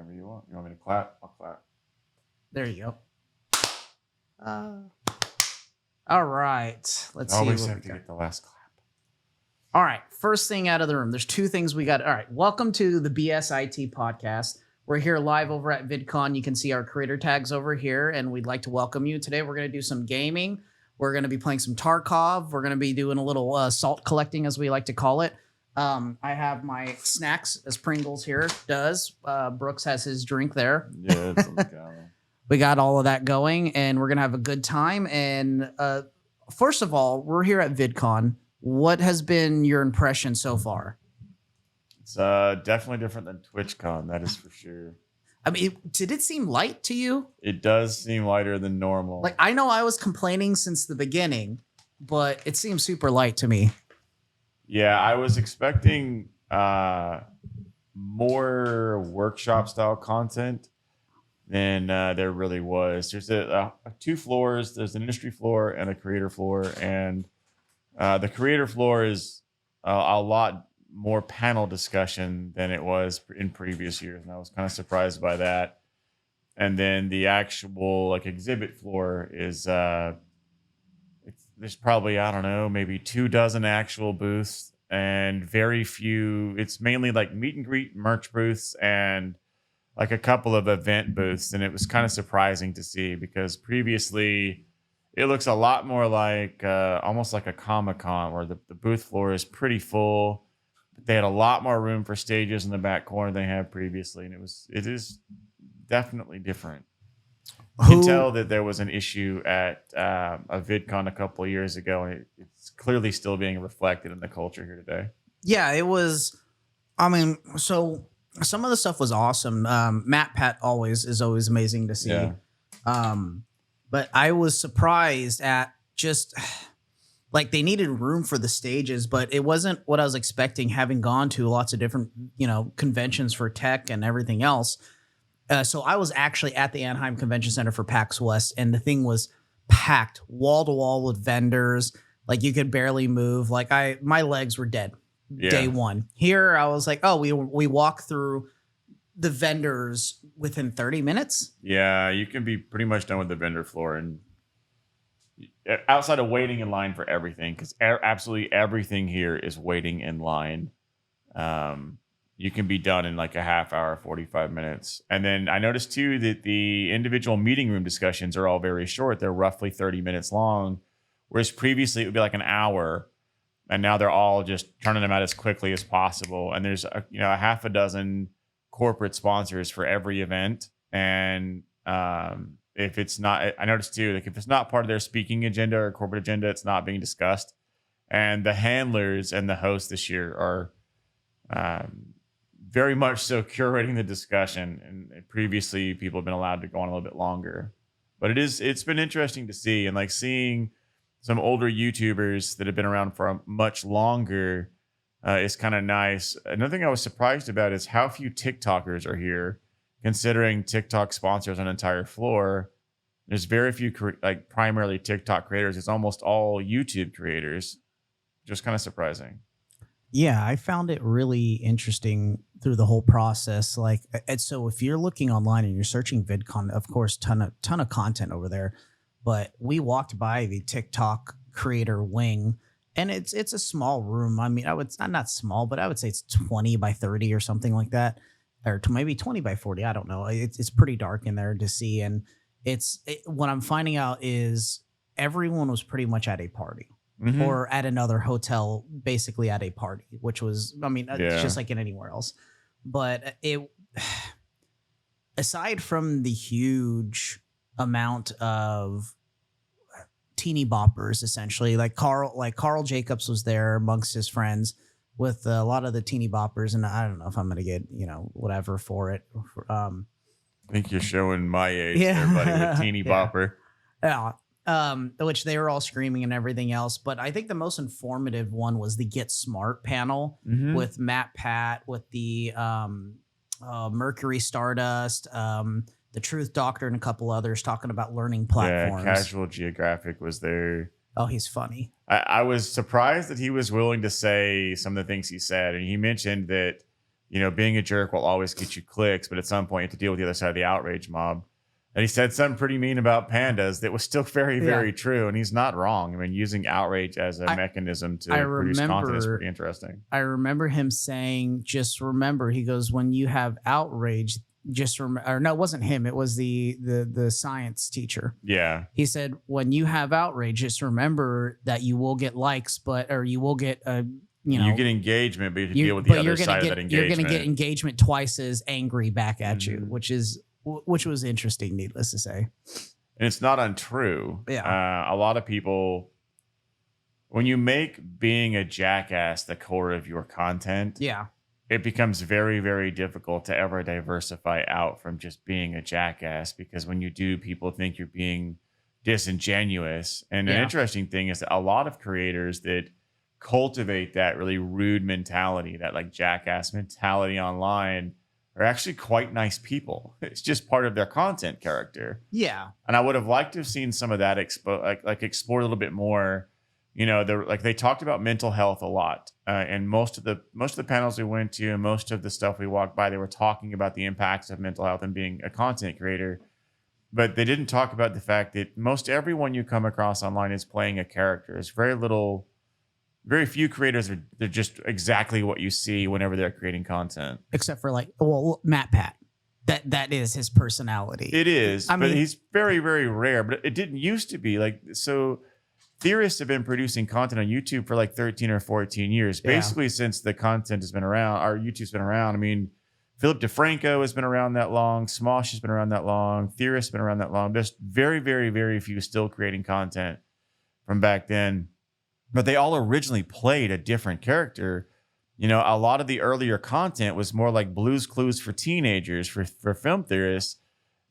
Whatever you want. You want me to clap? I'll clap. There you go. All right. Let's see. Always have to get the last clap. All right. First thing out of the room. There's two things we got. All right. Welcome to the BSIT podcast. We're here live over at VidCon. You can see our creator tags over here, and we'd like to welcome you. Today, we're going to do some gaming. We're going to be playing some Tarkov. We're going to be doing a little salt collecting, as we like to call it. I have my snacks, as Pringles here does. Brooks has his drink there. Yeah, it's on the counter. We got all of that going, and we're going to have a good time. And first of all, we're here at VidCon. What has been your impression so far? It's definitely different than TwitchCon, that is for sure. I mean, did it seem light to you? It does seem lighter than normal. Like, I know I was complaining since the beginning, but it seems super light to me. Yeah, I was expecting more workshop style content than there really was. There's two floors. There's an industry floor and a creator floor, and the creator floor is a lot more panel discussion than it was in previous years, and I was kind of surprised by that. And then the actual exhibit floor is there's probably, I don't know, maybe 24 actual booths and very few. It's mainly like meet and greet merch booths and like a couple of event booths. And it was kind of surprising to see because previously it looks a lot more like almost like a Comic-Con where the booth floor is pretty full. They had a lot more room for stages in the back corner than they had previously. And it is definitely different. You can tell that there was an issue at a VidCon a couple of years ago, and it's clearly still being reflected in the culture here today. Yeah, it was. I mean, so some of the stuff was awesome. Matt Pat is always amazing to see. Yeah. But I was surprised at just like they needed room for the stages, but it wasn't what I was expecting, having gone to lots of different, conventions for tech and everything else. So I was actually at the Anaheim Convention Center for PAX West, and the thing was packed wall to wall with vendors. Like you could barely move. Like my legs were dead day one. Here I was like, oh, we walk through the vendors within 30 minutes. Yeah, you can be pretty much done with the vendor floor, and outside of waiting in line for everything, because absolutely everything here is waiting in line. You can be done in like a half hour, 45 minutes. And then I noticed too that the individual meeting room discussions are all very short. They're roughly 30 minutes long, whereas previously it would be like an hour. And now they're all just turning them out as quickly as possible. And there's a half a dozen corporate sponsors for every event. And if it's not, I noticed too, like if it's not part of their speaking agenda or corporate agenda, it's not being discussed. And the handlers and the hosts this year are very much so curating the discussion, and previously people have been allowed to go on a little bit longer. But it's been interesting to see, and like seeing some older YouTubers that have been around for much longer is kind of nice. Another thing I was surprised about is how few TikTokers are here, considering TikTok sponsors an entire floor. There's very few primarily TikTok creators. It's almost all YouTube creators. Just kind of surprising. Yeah, I found it really interesting through the whole process. Like, and so if you're looking online and you're searching VidCon, of course, ton of content over there. But we walked by the TikTok creator wing, and it's a small room. I mean, it's not small, but I would say it's 20 by 30 or something like that, or maybe 20 by 40. I don't know. It's pretty dark in there to see, and what I'm finding out is everyone was pretty much at a party. Mm-hmm. Or at another hotel, basically at a party, which was, it's just like in anywhere else. But aside from the huge amount of teeny boppers, essentially, like Carl Jacobs was there amongst his friends with a lot of the teeny boppers, and I don't know if I'm gonna get whatever for it. I think you're showing my age, there, buddy, with teeny bopper. Yeah. Which they were all screaming and everything else. But I think the most informative one was the Get Smart panel with Matt Pat, with the Mercury Stardust, the Truth Doctor, and a couple others talking about learning platforms. Yeah, Casual Geographic was there. Oh, he's funny. I was surprised that he was willing to say some of the things he said. And he mentioned that being a jerk will always get you clicks, but at some point you have to deal with the other side of the outrage mob. And he said something pretty mean about pandas that was still very, very true. And he's not wrong. I mean, using outrage as a mechanism to produce content is pretty interesting. I remember him saying, just remember, he goes, when you have outrage, just remember, or no, it wasn't him. It was the science teacher. Yeah. He said, when you have outrage, just remember that you will get likes, or you will get you get engagement, but you have to deal with the other side of that engagement. You're going to get engagement twice as angry back at you, which was interesting, needless to say. And it's not untrue. Yeah. A lot of people, when you make being a jackass the core of your content, it becomes very, very difficult to ever diversify out from just being a jackass, because when you do, people think you're being disingenuous. And an interesting thing is that a lot of creators that cultivate that really rude mentality, that like jackass mentality online, are actually quite nice people. It's just part of their content character. Yeah. And I would have liked to have seen some of that explored a little bit more. They talked about mental health a lot. And most of the panels we went to and most of the stuff we walked by, they were talking about the impacts of mental health and being a content creator. But they didn't talk about the fact that most everyone you come across online is playing a character. There's very few creators they're just exactly what you see whenever they're creating content. Except for Matt Pat. That is his personality. It is, but he's very, very rare. But it didn't used to be like so. Theorists have been producing content on YouTube for like 13 or 14 years, basically since the content has been around. Our YouTube's been around. I mean, Philip DeFranco has been around that long. Smosh has been around that long. Theorists have been around that long. There's very, very, very few still creating content from back then. But they all originally played a different character. A lot of the earlier content was more like Blue's Clues for teenagers, for film theorists.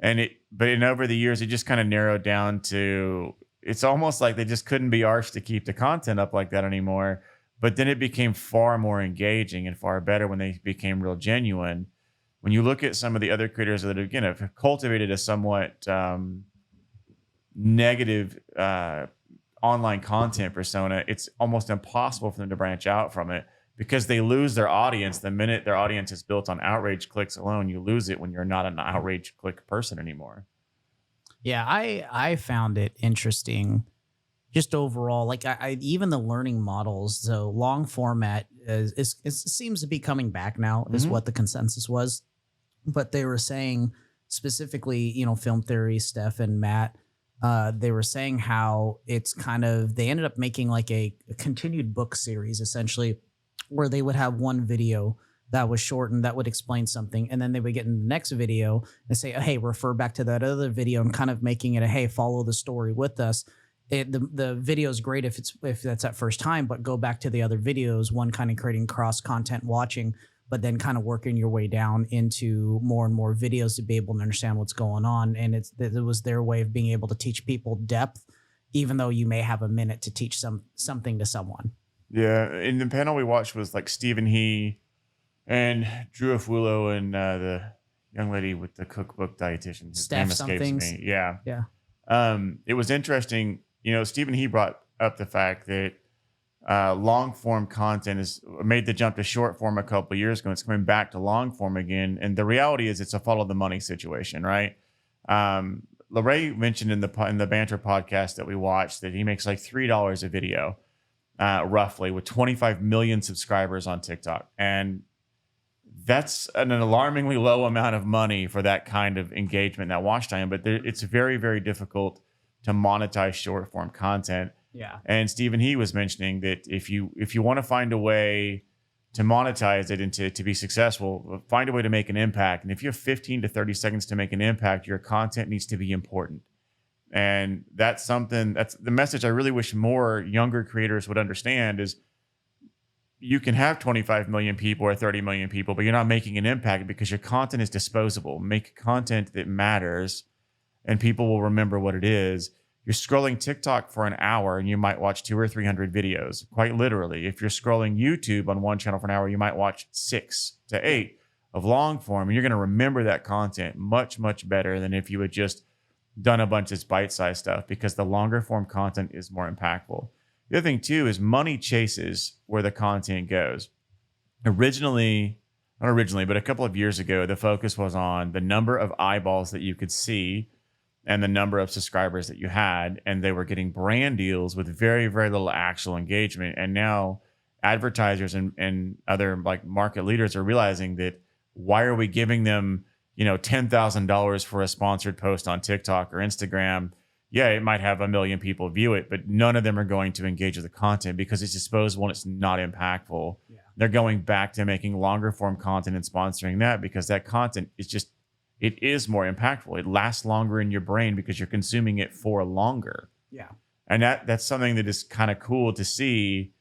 But over the years, it just kind of narrowed down to, it's almost like they just couldn't be arsed to keep the content up like that anymore. But then it became far more engaging and far better when they became real genuine. When you look at some of the other creators that, again, have cultivated a somewhat negative online content persona, it's almost impossible for them to branch out from it because they lose their audience. The minute their audience is built on outrage clicks alone, you lose it when you're not an outrage click person anymore. Yeah, I found it interesting just overall. Like I even the learning models, so long format seems to be coming back now, is what the consensus was. But they were saying specifically, film theory, Steph and Matt, they were saying how it's they ended up making like a continued book series essentially, where they would have one video that was shortened that would explain something, and then they would get in the next video and say, hey, refer back to that other video, and kind of making it hey, follow the story with us. The video is great if that's at first time, but go back to the other videos, one kind of creating cross content watching, but then kind of working your way down into more and more videos to be able to understand what's going on. And it was their way of being able to teach people depth, even though you may have a minute to teach something to someone. Yeah. And the panel we watched was like Stephen He and Drew Afulo and the young lady with the cookbook dietitian. His Steph name escapes somethings. me. Yeah. Yeah. It was interesting. Stephen He brought up the fact that long form content is made the jump to short form a couple of years ago. It's coming back to long form again. And the reality is it's a follow the money situation, right? Larray mentioned in the banter podcast that we watched that he makes like $3 a video, roughly, with 25 million subscribers on TikTok. And that's an alarmingly low amount of money for that kind of engagement, that watch time. But it's very, very difficult to monetize short form content. Yeah. And Stephen He was mentioning that if you want to find a way to monetize it and to be successful, find a way to make an impact. And if you have 15 to 30 seconds to make an impact, your content needs to be important. And that's the message I really wish more younger creators would understand is you can have 25 million people or 30 million people, but you're not making an impact because your content is disposable. Make content that matters and people will remember what it is. You're scrolling TikTok for an hour and you might watch 200 or 300 videos, quite literally. If you're scrolling YouTube on one channel for an hour, you might watch 6 to 8 of long form. And you're going to remember that content much, much better than if you had just done a bunch of bite-sized stuff, because the longer form content is more impactful. The other thing too is money chases where the content goes. Originally, not originally, but a couple of years ago, the focus was on the number of eyeballs that you could see and the number of subscribers that you had. And they were getting brand deals with very, very little actual engagement. And now advertisers and other like market leaders are realizing that why are we giving them, $10,000 for a sponsored post on TikTok or Instagram? Yeah, it might have a million people view it, but none of them are going to engage with the content because it's disposable and it's not impactful. Yeah. They're going back to making longer form content and sponsoring that because that content is just, it is more impactful. It lasts longer in your brain because you're consuming it for longer. Yeah. And that's something that is kind of cool to see.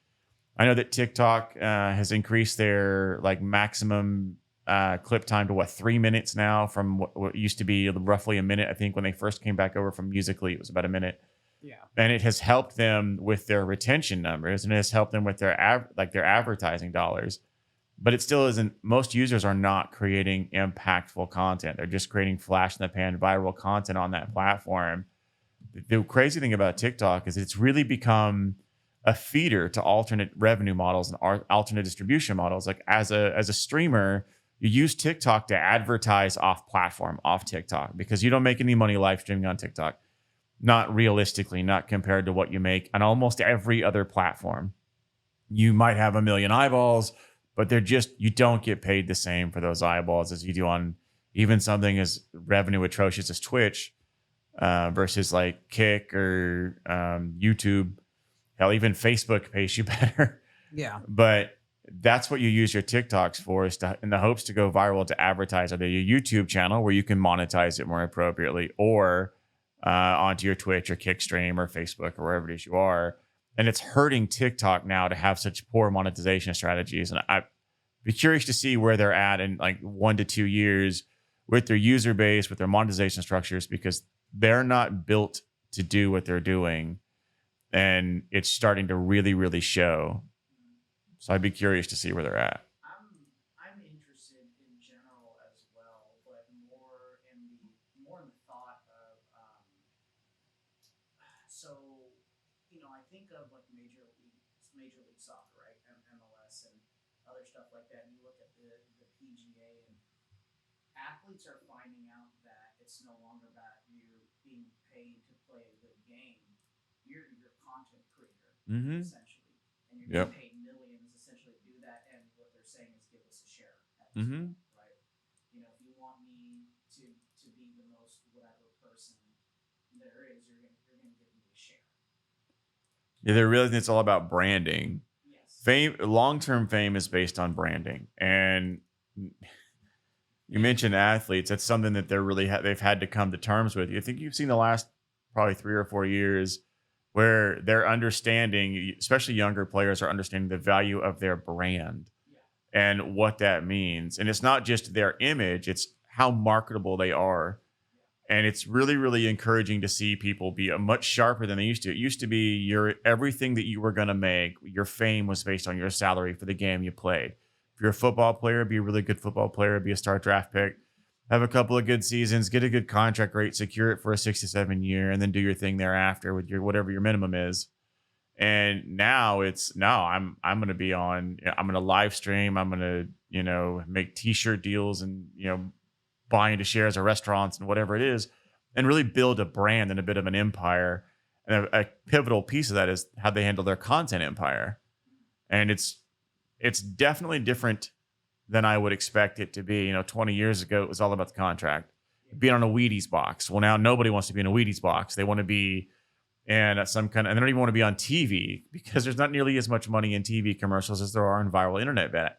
I know that TikTok has increased their like maximum clip time to 3 minutes now from what used to be roughly a minute. I think when they first came back over from Musical.ly, it was about a minute. Yeah. And it has helped them with their retention numbers and it has helped them with their their advertising dollars. But it still isn't. Most users are not creating impactful content. They're just creating flash in the pan viral content on that platform. The crazy thing about TikTok is it's really become a feeder to alternate revenue models and alternate distribution models. Like as a streamer, you use TikTok to advertise off platform, off TikTok, because you don't make any money live streaming on TikTok. Not realistically, not compared to what you make on almost every other platform. You might have a million eyeballs, but you don't get paid the same for those eyeballs as you do on even something as revenue atrocious as Twitch versus like Kick or YouTube. Hell, even Facebook pays you better. Yeah. But that's what you use your TikToks for, is in the hopes to go viral to advertise on your YouTube channel where you can monetize it more appropriately, or onto your Twitch or Kick stream or Facebook or wherever it is you are. And it's hurting TikTok now to have such poor monetization strategies. And I'd be curious to see where they're at in like 1 to 2 years with their user base, with their monetization structures, because they're not built to do what they're doing. And it's starting to really, really show. So I'd be curious to see where they're at. I'm interested in general as well, but more in the thought of so I think of like Major League Soccer, right? MLS and other stuff like that. And you look at the PGA, and athletes are finding out that it's no longer about you being paid to play a good game. You're a content creator, essentially, and you're getting paid millions essentially to do that. And what they're saying is, give us a share at this point, right? If you want me to be the most whatever person there is, you're gonna give me a share. Yeah, they're realizing it's all about branding. Yes. Fame, long-term fame is based on branding. And you mentioned athletes. That's something that they're really they've had to come to terms with. I think you've seen the last probably 3 or 4 years where they're understanding, especially younger players are understanding the value of their brand and what that means. And it's not just their image, it's how marketable they are. And it's really, really encouraging to see people be much sharper than they used to. It used to be everything that you were going to make, your fame was based on your salary for the game you played. If you're a football player, be a really good football player, be a star draft pick, have a couple of good seasons, get a good contract rate, secure it for a 6 to 7 year, and then do your thing thereafter with whatever your minimum is. And now I'm going to be I'm going to live stream. I'm going to, make t-shirt deals and, buy into shares of restaurants and whatever it is, and really build a brand and a bit of an empire. And a pivotal piece of that is how they handle their content empire. And it's definitely different than I would expect it to be. 20 years ago, it was all about the contract. Being on a Wheaties box. Well, now nobody wants to be in a Wheaties box. They want to be in some kind of, and they don't even want to be on TV because there's not nearly as much money in TV commercials as there are in viral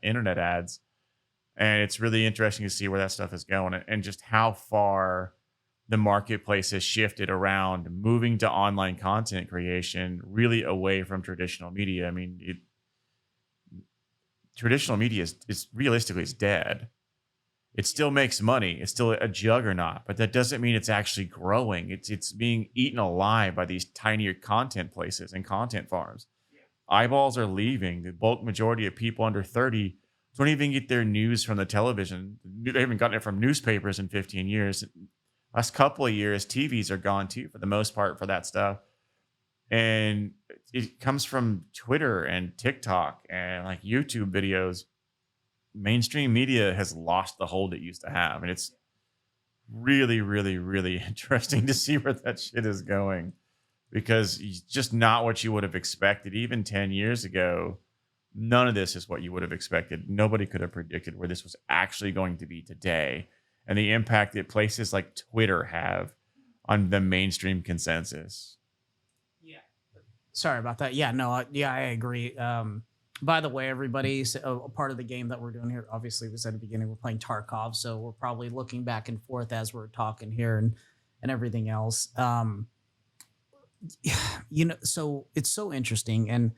internet ads. And it's really interesting to see where that stuff is going and just how far the marketplace has shifted around moving to online content creation, really away from traditional media. I mean, traditional media is realistically it's dead. It still makes money. It's still a juggernaut, but that doesn't mean it's actually growing. It's being eaten alive by these tinier content places and content farms. Eyeballs are leaving. The bulk majority of people under 30 don't even get their news from the television. They haven't gotten it from newspapers in 15 years. Last couple of years, TVs are gone too, for the most part, for that stuff. And it comes from Twitter and TikTok and like YouTube videos. mainstream media has lost the hold it used to have. And it's really, really, really interesting to see where that shit is going because it's just not what you would have expected. Even 10 years ago, none of this is what you would have expected. Nobody could have predicted where this was actually going to be today and the impact that places like Twitter have on the mainstream consensus. Yeah. Sorry about that. Yeah, no, I agree. By the way, everybody, so a part of the game that we're doing here, obviously, we said at the beginning, we're playing Tarkov. So we're probably looking back and forth as we're talking here and everything else. So it's so interesting.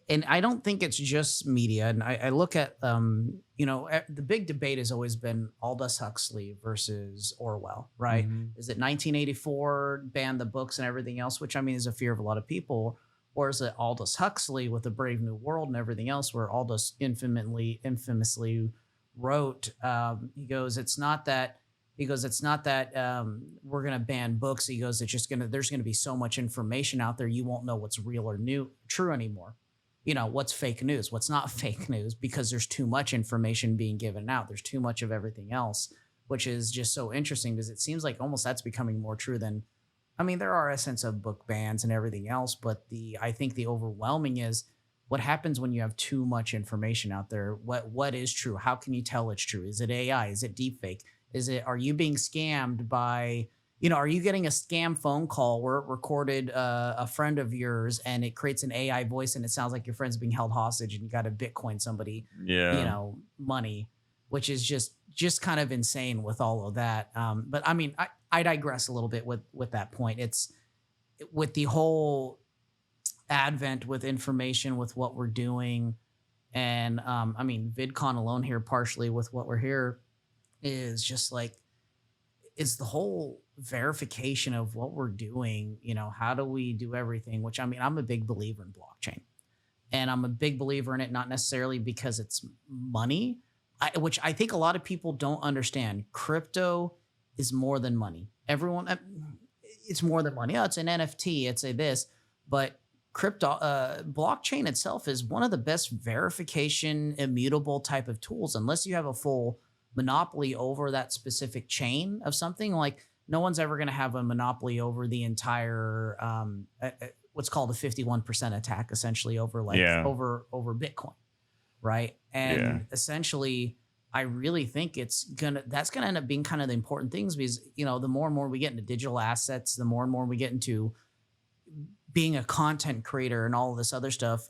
And I don't think it's just media. And I look at, the big debate has always been Aldous Huxley versus Orwell, right? Mhm. Is it 1984 banned the books and everything else, which I mean is a fear of a lot of people, or is it Aldous Huxley with the Brave New World and everything else, where Aldous infamously wrote, he goes, it's not that. He goes, it's not that we're going to ban books. He goes, there's going to be so much information out there, you won't know what's real or true anymore. What's fake news, what's not fake news, because there's too much information being given out. There's too much of everything else, which is just so interesting because it seems like almost that's becoming more true than, I mean, there are a sense of book bans and everything else, but I think the overwhelming is what happens when you have too much information out there. What is true? How can you tell it's true? Is it AI? Is it deepfake? Are you being scammed by, are you getting a scam phone call where it recorded a friend of yours and it creates an AI voice and it sounds like your friend's being held hostage and you got to Bitcoin somebody, money, which is just kind of insane with all of that. But I mean, I digress a little bit with that point. It's with the whole advent with information, with what we're doing. And I mean, VidCon alone here, partially with what we're here, is just like, it's the whole verification of what we're doing. How do we do everything? Which, I mean, I'm a big believer in blockchain, and I'm a big believer in it, not necessarily because it's money, which I think a lot of people don't understand. Crypto is more than money. It's more than money. Oh, it's an NFT. It's a this, but blockchain itself is one of the best verification, immutable type of tools. Unless you have a full monopoly over that specific chain of something, like no one's ever going to have a monopoly over the entire what's called a 51% attack, essentially over over Bitcoin, right? And essentially, I really think that's gonna end up being kind of the important things, because the more and more we get into digital assets, the more and more we get into being a content creator and all of this other stuff.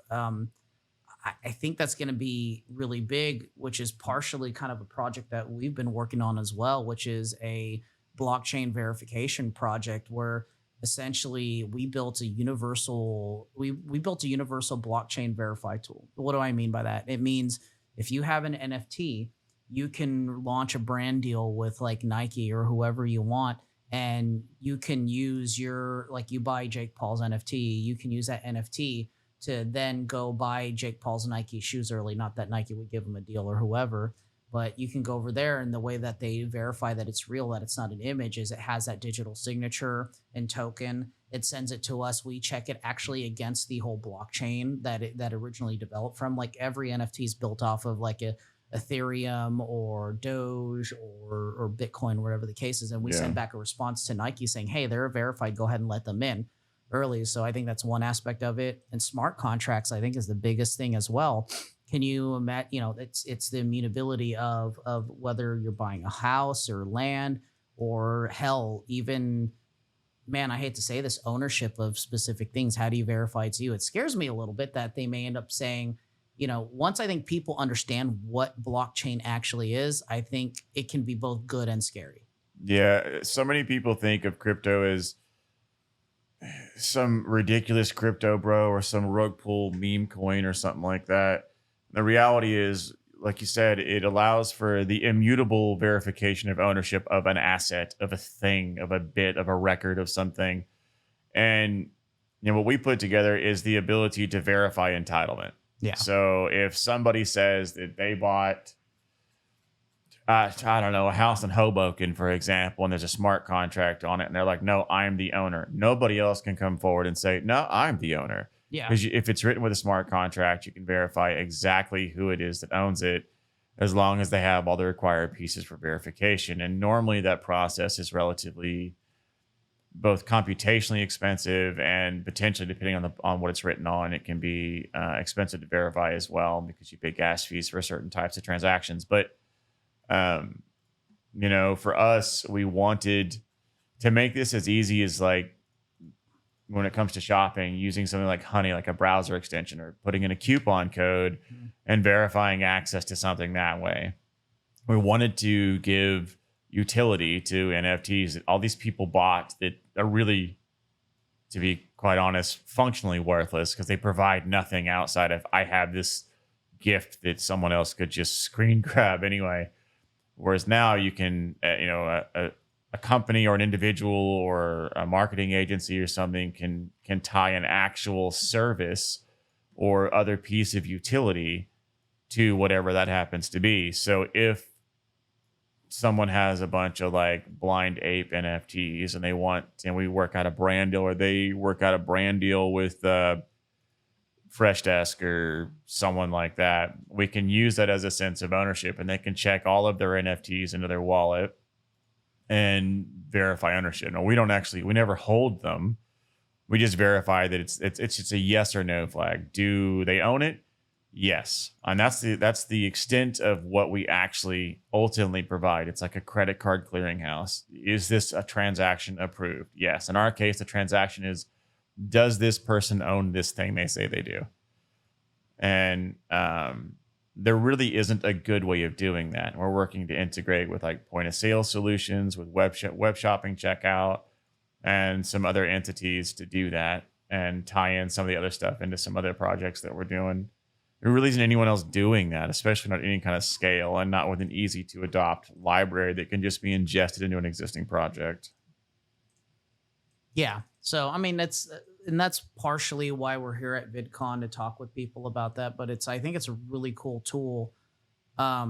I think that's going to be really big, which is partially kind of a project that we've been working on as well, which is a blockchain verification project where essentially we built a universal blockchain verify tool. What do I mean by that? It means if you have an NFT, you can launch a brand deal with like Nike or whoever you want, and you can use you buy Jake Paul's NFT, you can use that NFT to then go buy Jake Paul's Nike shoes early. Not that Nike would give him a deal or whoever, but you can go over there, and the way that they verify that it's real, that it's not an image, is it has that digital signature and token. It sends it to us. We check it actually against the whole blockchain that originally developed from. Like every NFT is built off of like a Ethereum or Doge or Bitcoin, whatever the case is. And we send back a response to Nike saying, hey, they're verified. Go ahead and let them in early. So I think that's one aspect of it. And smart contracts, I think, is the biggest thing as well. Can you imagine, it's the immutability of whether you're buying a house or land, or hell, even, man, I hate to say this, ownership of specific things. How do you verify it's you? It scares me a little bit that they may end up saying, once I think people understand what blockchain actually is, I think it can be both good and scary. Yeah. So many people think of crypto as some ridiculous crypto bro or some rug pull meme coin or something like that. The reality is, like you said, it allows for the immutable verification of ownership of an asset, of a thing, of a bit, of a record of something. And what we put together is the ability to verify entitlement. Yeah. So if somebody says that they bought, I don't know, a house in Hoboken, for example, and there's a smart contract on it, and they're like, no, I'm the owner. Nobody else can come forward and say, no, I'm the owner. Yeah. Because if it's written with a smart contract, you can verify exactly who it is that owns it. as long as they have all the required pieces for verification. And normally that process is relatively both computationally expensive and potentially, depending on what it's written on, it can be expensive to verify as well because you pay gas fees for certain types of transactions. But um, for us, we wanted to make this as easy as, like, when it comes to shopping, using something like Honey, like a browser extension, or putting in a coupon code and verifying access to something that way. We wanted to give utility to NFTs that all these people bought that are really, to be quite honest, functionally worthless because they provide nothing outside of, I have this gift that someone else could just screen grab anyway. Whereas now you can, a company or an individual or a marketing agency or something can tie an actual service or other piece of utility to whatever that happens to be. So if someone has a bunch of like Blind Ape NFTs and we work out a brand deal, or they work out a brand deal with Freshdesk or someone like that, we can use that as a sense of ownership, and they can check all of their NFTs into their wallet and verify ownership. No, we never hold them. We just verify that it's just a yes or no flag. Do they own it? Yes. And that's the extent of what we actually ultimately provide. It's like a credit card clearinghouse. Is this a transaction approved? Yes. In our case, the transaction is, does this person own this thing they say they do? And there really isn't a good way of doing that. We're working to integrate with like point of sale solutions, with web shopping checkout, and some other entities to do that, and tie in some of the other stuff into some other projects that we're doing. There really isn't anyone else doing that, especially not any kind of scale, and not with an easy to adopt library that can just be ingested into an existing project. Yeah. So, I mean, that's partially why we're here at VidCon, to talk with people about that. But I think it's a really cool tool. I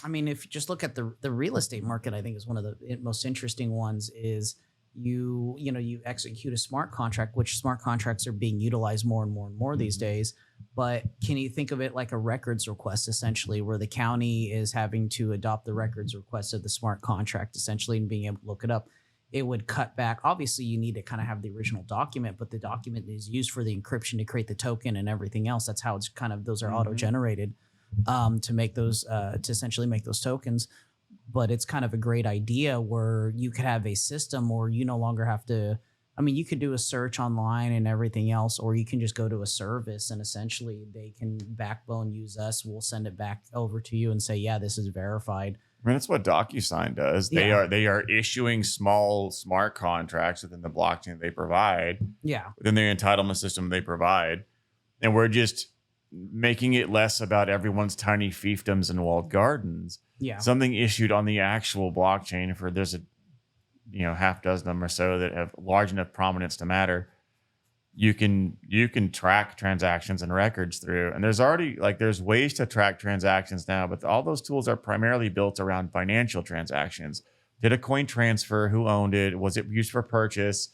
mean, if you just look at the real estate market, I think is one of the most interesting ones. Is you execute a smart contract, which smart contracts are being utilized more and more and more these days. But can you think of it like a records request, essentially, where the county is having to adopt the records request of the smart contract, essentially, and being able to look it up? It would cut back. Obviously, you need to kind of have the original document, but the document is used for the encryption to create the token and everything else. That's how it's kind of, those are auto-generated to make those, to essentially make those tokens. But it's kind of a great idea where you could have a system where you no longer have to, I mean, you could do a search online and everything else, or you can just go to a service and essentially they can backbone use us. We'll send it back over to you and say, yeah, this is verified. I mean, that's what DocuSign does. They are issuing small smart contracts within the blockchain they provide. Yeah. Within their entitlement system they provide. And we're just making it less about everyone's tiny fiefdoms and walled gardens. Yeah. Something issued on the actual blockchain for, there's a half dozen of them or so that have large enough prominence to matter. You can track transactions and records through, and there's ways to track transactions now, but all those tools are primarily built around financial transactions. Did a coin transfer? Who owned it? Was it used for purchase?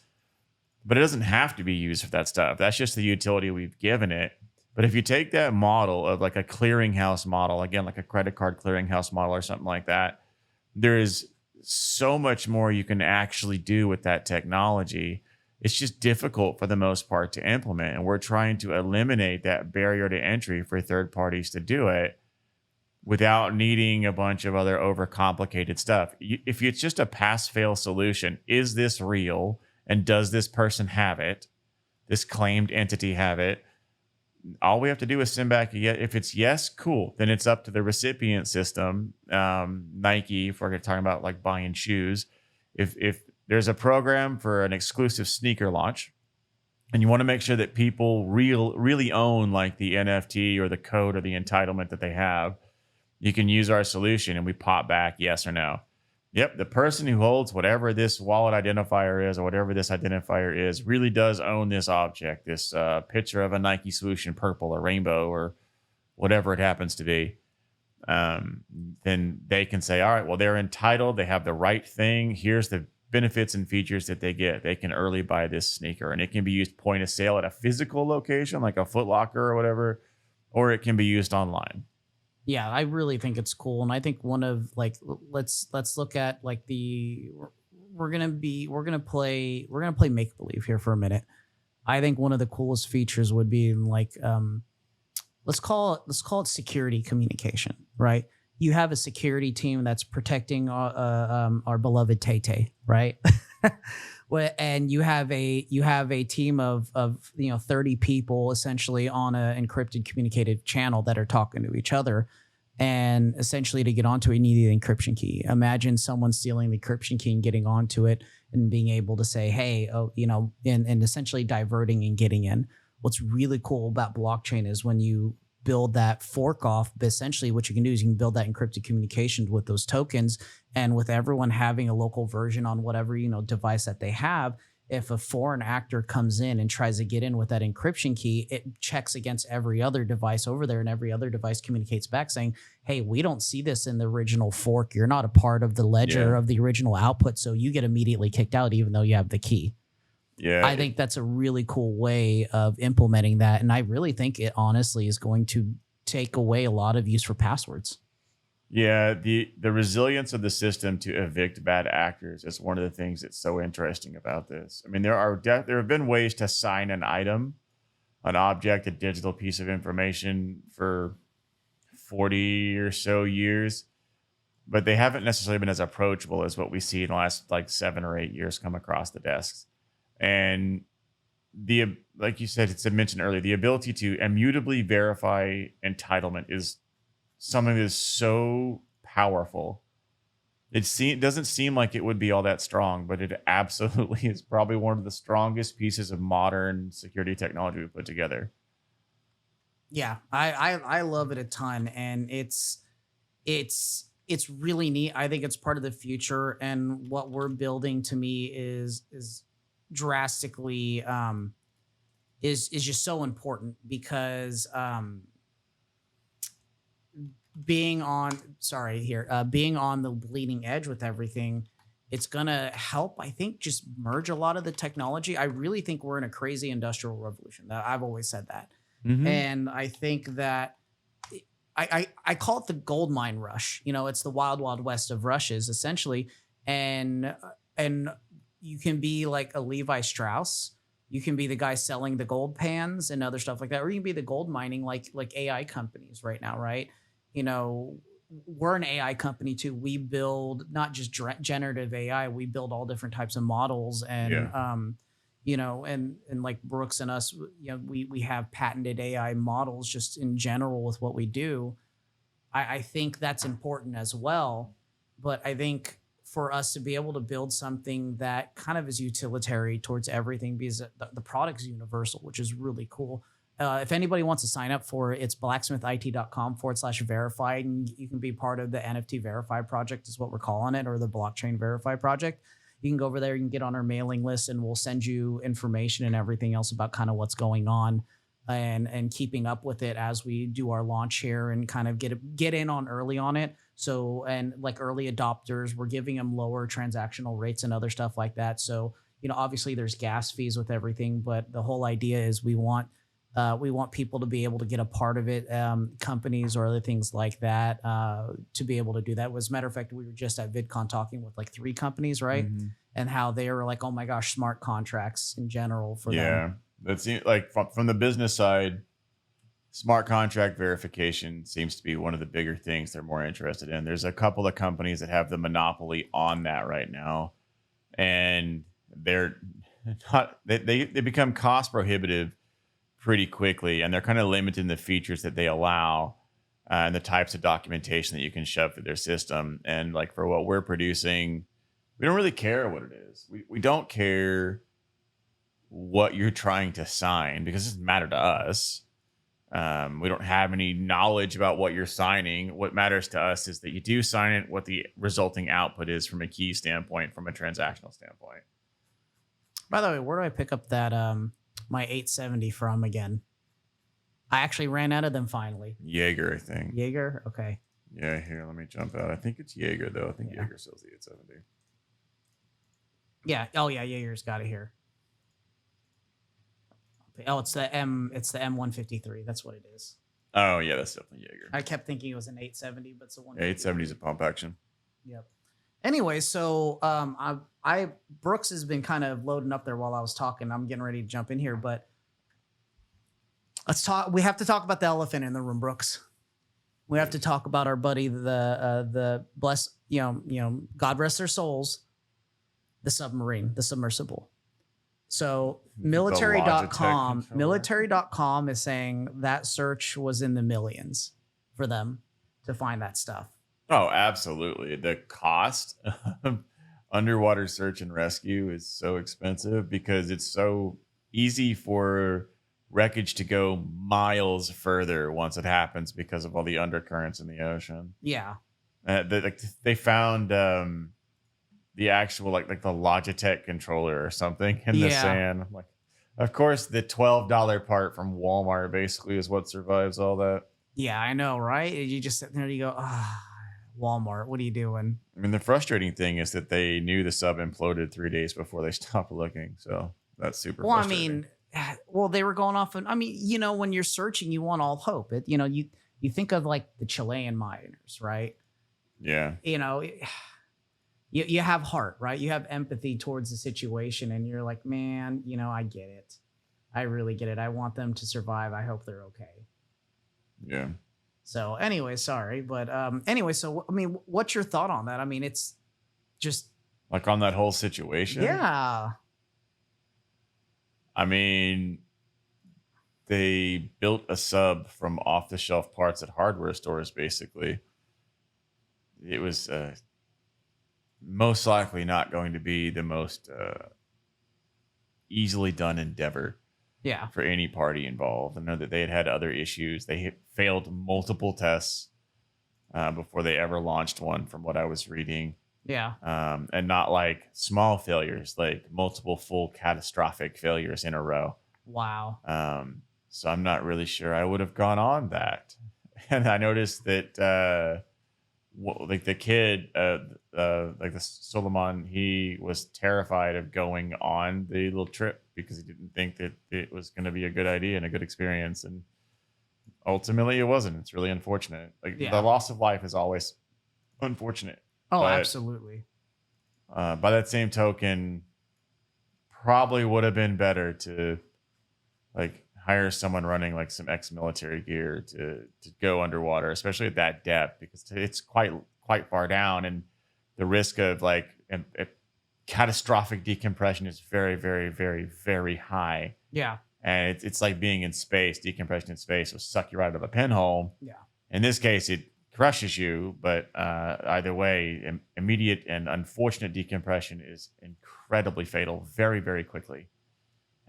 But it doesn't have to be used for that stuff. That's just the utility we've given it. But if you take that model of like a clearinghouse model, again, like a credit card clearinghouse model or something like that, there is so much more you can actually do with that technology. It's just difficult for the most part to implement. And we're trying to eliminate that barrier to entry for third parties to do it without needing a bunch of other overcomplicated stuff. If it's just a pass-fail solution, is this real? And does this person have it? This claimed entity have it? All we have to do is send back a yes. If it's yes, cool. Then it's up to the recipient system, Nike, if we're talking about like buying shoes. If there's a program for an exclusive sneaker launch, and you want to make sure that people really own like the NFT or the code or the entitlement that they have, you can use our solution and we pop back yes or no. Yep, the person who holds whatever this wallet identifier is or whatever this identifier is really does own this object, this picture of a Nike swoosh in purple or rainbow or whatever it happens to be. Then they can say, all right, well, they're entitled. They have the right thing. Here's the benefits and features that they get. They can early buy this sneaker, and it can be used point of sale at a physical location like a Foot Locker or whatever, or it can be used online. Yeah, I really think it's cool, and I think one of like let's look at like we're gonna play make believe here for a minute. I think one of the coolest features would be like let's call it security communication, right? You have a security team that's protecting our beloved Tay Tay, right? And you have a team of 30 people essentially on an encrypted communicated channel that are talking to each other, and essentially to get onto it you need the encryption key. Imagine someone stealing the encryption key and getting onto it and being able to say, hey, oh, and essentially diverting and getting in. What's really cool about blockchain is when you build that fork off, but essentially what you can do is you can build that encrypted communications with those tokens, and with everyone having a local version on whatever device that they have. If a foreign actor comes in and tries to get in with that encryption key, it checks against every other device over there, and every other device communicates back saying, hey, we don't see this in the original fork, you're not a part of the ledger Yeah. of the original output, so you get immediately kicked out even though you have the key. Yeah. I think that's a really cool way of implementing that. And I really think it honestly is going to take away a lot of use for passwords. Yeah, the resilience of the system to evict bad actors is one of the things that's so interesting about this. I mean, there have been ways to sign an item, an object, a digital piece of information for 40 or so years, but they haven't necessarily been as approachable as what we see in the last like 7 or 8 years come across the desks. And like you said, it's mentioned earlier, the ability to immutably verify entitlement is something that is so powerful. It doesn't seem like it would be all that strong, but it absolutely is probably one of the strongest pieces of modern security technology we put together. Yeah, I love it a ton, and it's really neat. I think it's part of the future, and what we're building to me is drastically is just so important because being on the bleeding edge with everything, it's gonna help, I think, just merge a lot of the technology. I really think we're in a crazy industrial revolution. I've always said that. Hmm. And I think that I call it the gold mine rush. It's the wild wild west of rushes essentially. And you can be like a Levi Strauss. You can be the guy selling the gold pans and other stuff like that, or you can be the gold mining like AI companies right now, right? You know, we're an AI company too. We build not just generative AI, we build all different types of models, and Yeah. and like Brooks and us, we have patented AI models just in general with what we do. I think that's important as well. But I think for us to be able to build something that kind of is utilitarian towards everything, because the product is universal, which is really cool. If anybody wants to sign up for it, it's blacksmithit.com/verified. And you can be part of the NFT Verify project, is what we're calling it, or the blockchain Verify project. You can go over there, you can get on our mailing list, and we'll send you information and everything else about kind of what's going on, and keeping up with it as we do our launch here, and kind of get in on early on it. So, and like early adopters, we're giving them lower transactional rates and other stuff like that. So, obviously there's gas fees with everything, but the whole idea is we want people to be able to get a part of it, companies or other things like that, to be able to do that. As a matter of fact, we were just at VidCon talking with like 3 companies, right? Hmm. And how they were like, oh my gosh, smart contracts in general for them. Yeah. That's like from the business side, smart contract verification seems to be one of the bigger things they're more interested in. There's a couple of companies that have the monopoly on that right now, and they're not they become cost prohibitive pretty quickly, and they're kind of limiting the features that they allow, and the types of documentation that you can shove through their system. And like for what we're producing, we don't really care what it is. We don't care what you're trying to sign because it doesn't matter to us. We don't have any knowledge about what you're signing. What matters to us is that you do sign it, what the resulting output is from a key standpoint, from a transactional standpoint. By the way, where do I pick up that my 870 from again? I actually ran out of them finally. Jaeger, I think. Jaeger, okay. Yeah, here, let me jump out. I think it's Jaeger, though. I think Yeah. Jaeger sells the 870. Yeah. Oh yeah, Jaeger's got it here. Oh, it's the M153. That's what it is. Oh yeah, that's definitely Jaeger. I kept thinking it was an 870, but it's a 870 is a 153. pump action. Yep. Anyway, so I Brooks has been kind of loading up there while I was talking. I'm getting ready to jump in here, but let's talk. We have to talk about the elephant in the room, Brooks. We have to talk about our buddy, the bless, God rest their souls, the submarine, the submersible. So military.com is saying that search was in the millions for them to find that stuff. Oh, absolutely. The cost of underwater search and rescue is so expensive because it's so easy for wreckage to go miles further once it happens because of all the undercurrents in the ocean. Yeah. They found the actual like the Logitech controller or something in the sand. I'm like, of course, the $12 part from Walmart basically is what survives all that. Yeah, I know, right? You just sit there and you go, Walmart, what are you doing? I mean, the frustrating thing is that they knew the sub imploded 3 days before they stopped looking. So that's super frustrating. They were going off. And I mean, when you're searching, you want all hope. You think of like the Chilean miners, right? Yeah. You have heart, right? You have empathy towards the situation, and you're like, man, I get it. I really get it. I want them to survive. I hope they're okay. Yeah. So anyway, sorry. But anyway, so I mean, what's your thought on that? I mean, it's just like on that whole situation. Yeah. I mean, they built a sub from off the shelf parts at hardware stores, basically. It was most likely not going to be the most easily done endeavor. Yeah. For any party involved. I know that they had other issues. They had failed multiple tests before they ever launched one, from what I was reading. Yeah. And not like small failures, like multiple full catastrophic failures in a row. Wow. So I'm not really sure I would have gone on that. And I noticed that like the kid, like the Solomon, he was terrified of going on the little trip because he didn't think that it was going to be a good idea and a good experience. And ultimately it wasn't. It's really unfortunate. Like the loss of life is always unfortunate. Oh, but, absolutely. By that same token, probably would have been better to like hire someone running like some ex-military gear to go underwater, especially at that depth, because it's quite far down, and the risk of like a catastrophic decompression is very, very, very, very high. Yeah. And it's like being in space. Decompression in space will suck you right out of a pinhole. Yeah. In this case, it crushes you, but either way, immediate and unfortunate decompression is incredibly fatal very, very quickly.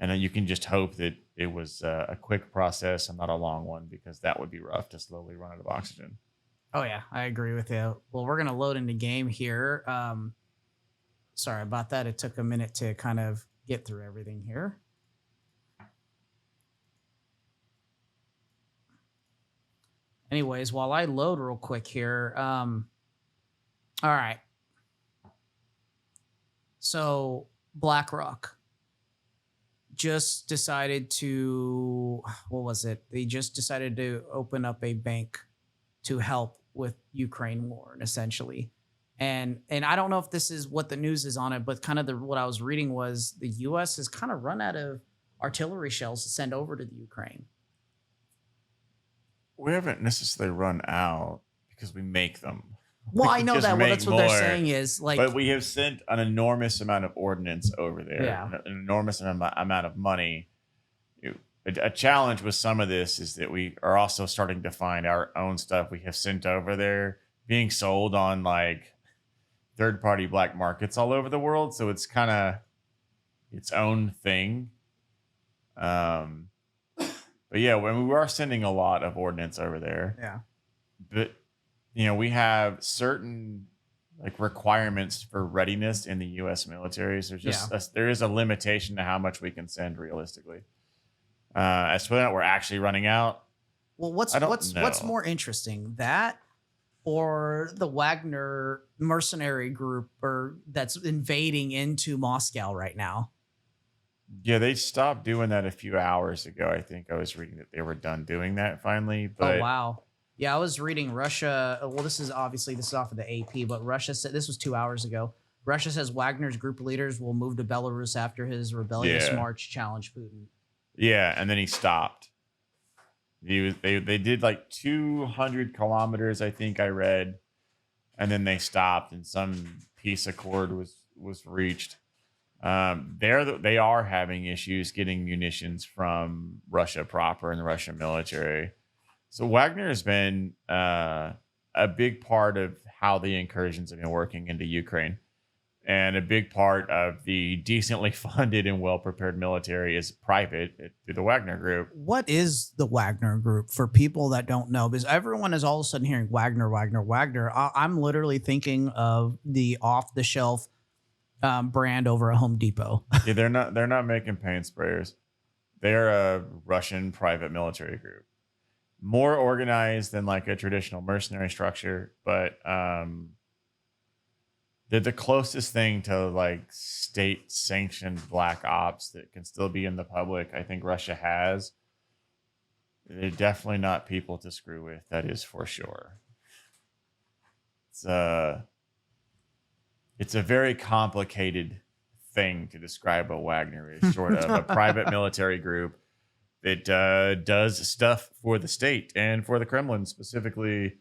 And then you can just hope that it was a quick process and not a long one, because that would be rough to slowly run out of oxygen. Oh, yeah, I agree with you. Well, we're going to load into game here. Sorry about that. It took a minute to kind of get through everything here. Anyways, while I load real quick here. All right. So BlackRock just decided to, what was it? They just decided to open up a bank to help with Ukraine war, essentially. And I don't know if this is what the news is on it, but kind of what I was reading was the U.S. has kind of run out of artillery shells to send over to the Ukraine. We haven't necessarily run out because we make them. Well, I know that. Well, that's what they're saying is like. But we have sent an enormous amount of ordnance over there. Yeah. An enormous amount of money. A challenge with some of this is that we are also starting to find our own stuff we have sent over there being sold on like third-party black markets all over the world. So it's kind of its own thing. But yeah, when we are sending a lot of ordnance over there. Yeah. But we have certain like requirements for readiness in the U.S. military. So there is a limitation to how much we can send realistically. As to whether we're actually running out. Well, what's more interesting, that or the Wagner mercenary group that's invading into Moscow right now? Yeah, they stopped doing that a few hours ago. I think I was reading that they were done doing that finally. Oh But wow. Yeah, I was reading Russia. Well, this is off of the AP, but Russia said this was 2 hours ago. Russia says Wagner's group leaders will move to Belarus after his rebellious yeah, march challenged Putin. yeah, and then he stopped. They did like 200 kilometers, I think I read, and then they stopped, and some peace accord was reached. They are having issues getting munitions from Russia proper and the Russian military. So Wagner has been a big part of how the incursions have been working into Ukraine. And a big part of the decently funded and well prepared military is private through the Wagner Group. What is the Wagner Group for people that don't know? Because everyone is all of a sudden hearing Wagner, Wagner, Wagner. I'm literally thinking of the off the shelf brand over at Home Depot. Yeah, they're not making paint sprayers. They're a Russian private military group, more organized than like a traditional mercenary structure, but they're the closest thing to like state sanctioned black ops that can still be in the public. I think Russia has. They're definitely not people to screw with. That is for sure. It's a very complicated thing to describe what Wagner is, short of a private military group that does stuff for the state and for the Kremlin specifically.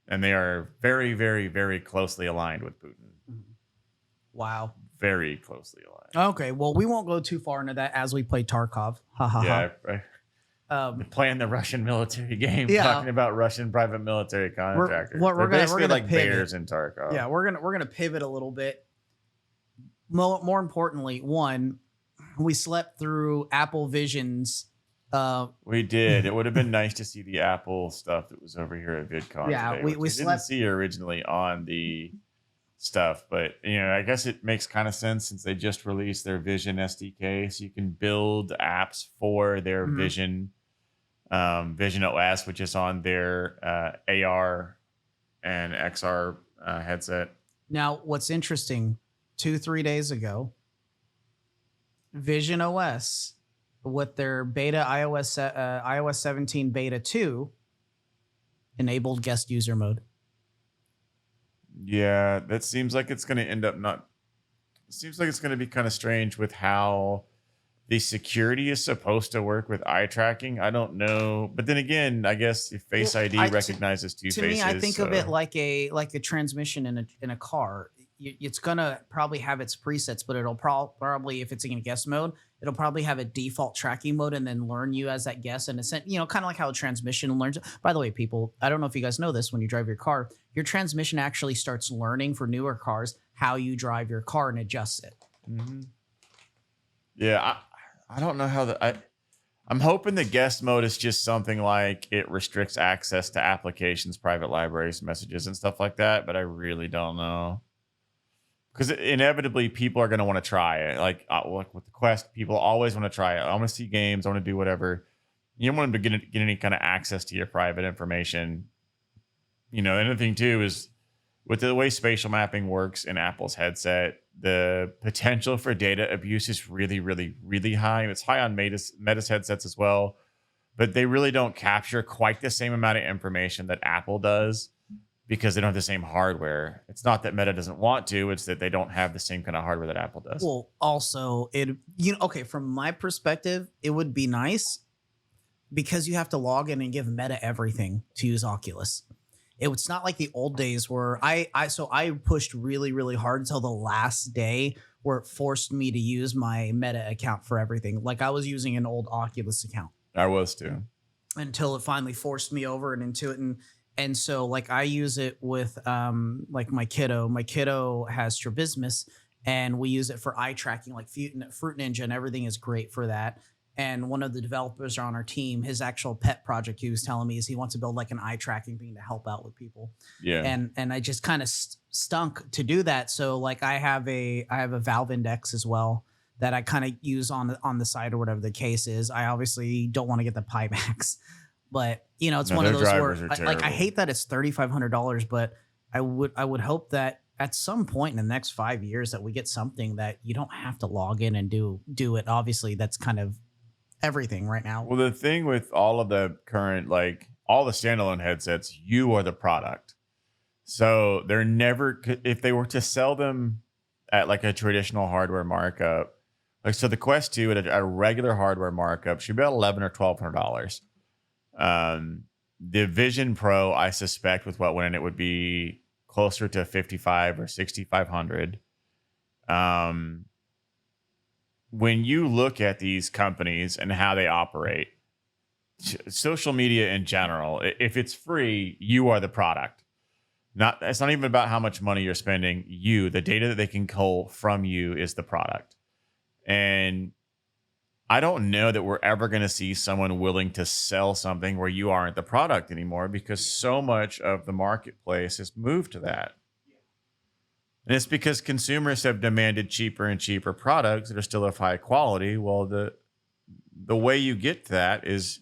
And they are very, very, very closely aligned with Putin. Wow. Very closely aligned. Okay, well, we won't go too far into that as we play Tarkov. Ha ha Yeah, ha. playing the Russian military game, Yeah. talking about Russian private military contractors. we're They're gonna like pivot. bears in Tarkov. Yeah, we're gonna pivot a little bit. More importantly, one, we slept through Apple Vision's. We did. It would have been nice to see the Apple stuff that was over here at VidCon. Yeah, today, we which I didn't slept- see originally on the stuff, but I guess it makes kind of sense since they just released their Vision SDK, so you can build apps for their Vision OS, which is on their AR and XR headset. Now, what's interesting, 2-3 days ago, Vision OS with their beta iOS 17 beta 2 enabled guest user mode. Yeah, that seems like it's going to end up not. It seems like it's going to be kind of strange with how the security is supposed to work with eye tracking. I don't know, but then again, I guess if Face ID recognizes two faces. To me, I think of it like a transmission in a car. It's gonna probably have its presets, but it'll probably, if it's in guest mode, it'll probably have a default tracking mode and then learn you as that guest. And it's, kind of like how a transmission learns. By the way, people, I don't know if you guys know this, when you drive your car, your transmission actually starts learning for newer cars how you drive your car and adjusts it. Mm-hmm. Yeah, I don't know how I'm hoping the guest mode is just something like it restricts access to applications, private libraries, messages, and stuff like that. But I really don't know. Because inevitably people are going to want to try it. Like with the Quest, people always want to try it. I want to see games. I want to do whatever. You don't want them to get any kind of access to your private information. Another thing too is with the way spatial mapping works in Apple's headset, the potential for data abuse is really, really, really high. It's high on Meta's headsets as well. But they really don't capture quite the same amount of information that Apple does, because they don't have the same hardware. It's not that Meta doesn't want to, it's that they don't have the same kind of hardware that Apple does. Well, also, okay, from my perspective, it would be nice because you have to log in and give Meta everything to use Oculus. It's not like the old days where I pushed really, really hard until the last day where it forced me to use my Meta account for everything. Like I was using an old Oculus account. I was too. Until it finally forced me over and into it. And so like I use it with like my kiddo. My kiddo has strabismus and we use it for eye tracking, like Fruit Ninja, and everything is great for that. And one of the developers on our team, his actual pet project he was telling me is he wants to build like an eye tracking thing to help out with people. Yeah. And I just kind of stunk to do that. So like I have a Valve Index as well that I kind of use on the side or whatever the case is. I obviously don't want to get the Pimax, but it's one of those where I hate that it's $3,500, but I would hope that at some point in the next 5 years that we get something that you don't have to log in and do it. Obviously, that's kind of everything right now. Well, the thing with all of the current, like all the standalone headsets, you are the product. So they're never, if they were to sell them at like a traditional hardware markup, like so the Quest 2 at a regular hardware markup should be about 11 or $1,200. The Vision Pro, I suspect, with what went in, it would be closer to 55 or 6,500. Um, when you look at these companies and how they operate, social media in general, if it's free, you are the product. Not it's not even about how much money you're spending. You, the data that they can cull from you is the product. And I don't know that we're ever going to see someone willing to sell something where you aren't the product anymore because so much of the marketplace has moved to that. And it's because consumers have demanded cheaper and cheaper products that are still of high quality. Well, the way you get to that is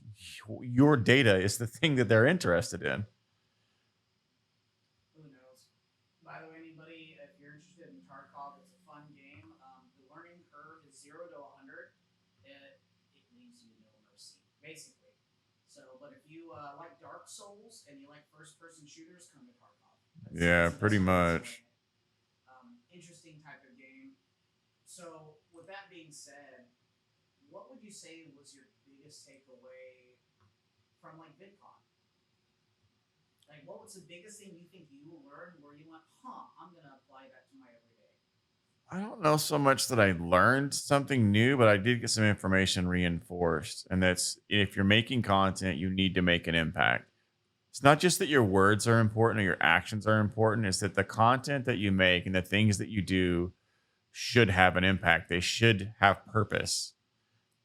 your data is the thing that they're interested in. Who knows? By the way, anybody, if you're interested in Tarkov, it's a fun game. The learning curve is 0 to 100. It leaves you no mercy, basically. So, but if you like Dark Souls and you like first-person shooters, come to Tarkov. Yeah, That's pretty much. interesting type of game. So, with that being said, what would you say was your biggest takeaway from like VidCon? Like, what was the biggest thing you think you learned where you went, huh, I'm going to apply that to my everyday? I don't know so much that I learned something new, but I did get some information reinforced. And that's if you're making content, you need to make an impact. It's not just that your words are important or your actions are important, it's that the content that you make and the things that you do should have an impact. They should have purpose.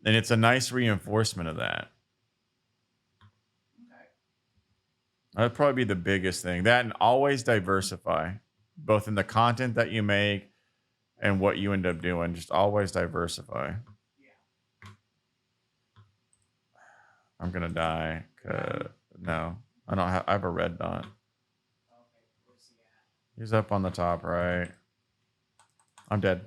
And it's a nice reinforcement of that. Okay. That'd probably be the biggest thing. That and always diversify, both in the content that you make and what you end up doing. Just always diversify. Yeah. I'm gonna die. No, I don't have. I have a red dot. Okay. Where's he at? He's up on the top right. I'm dead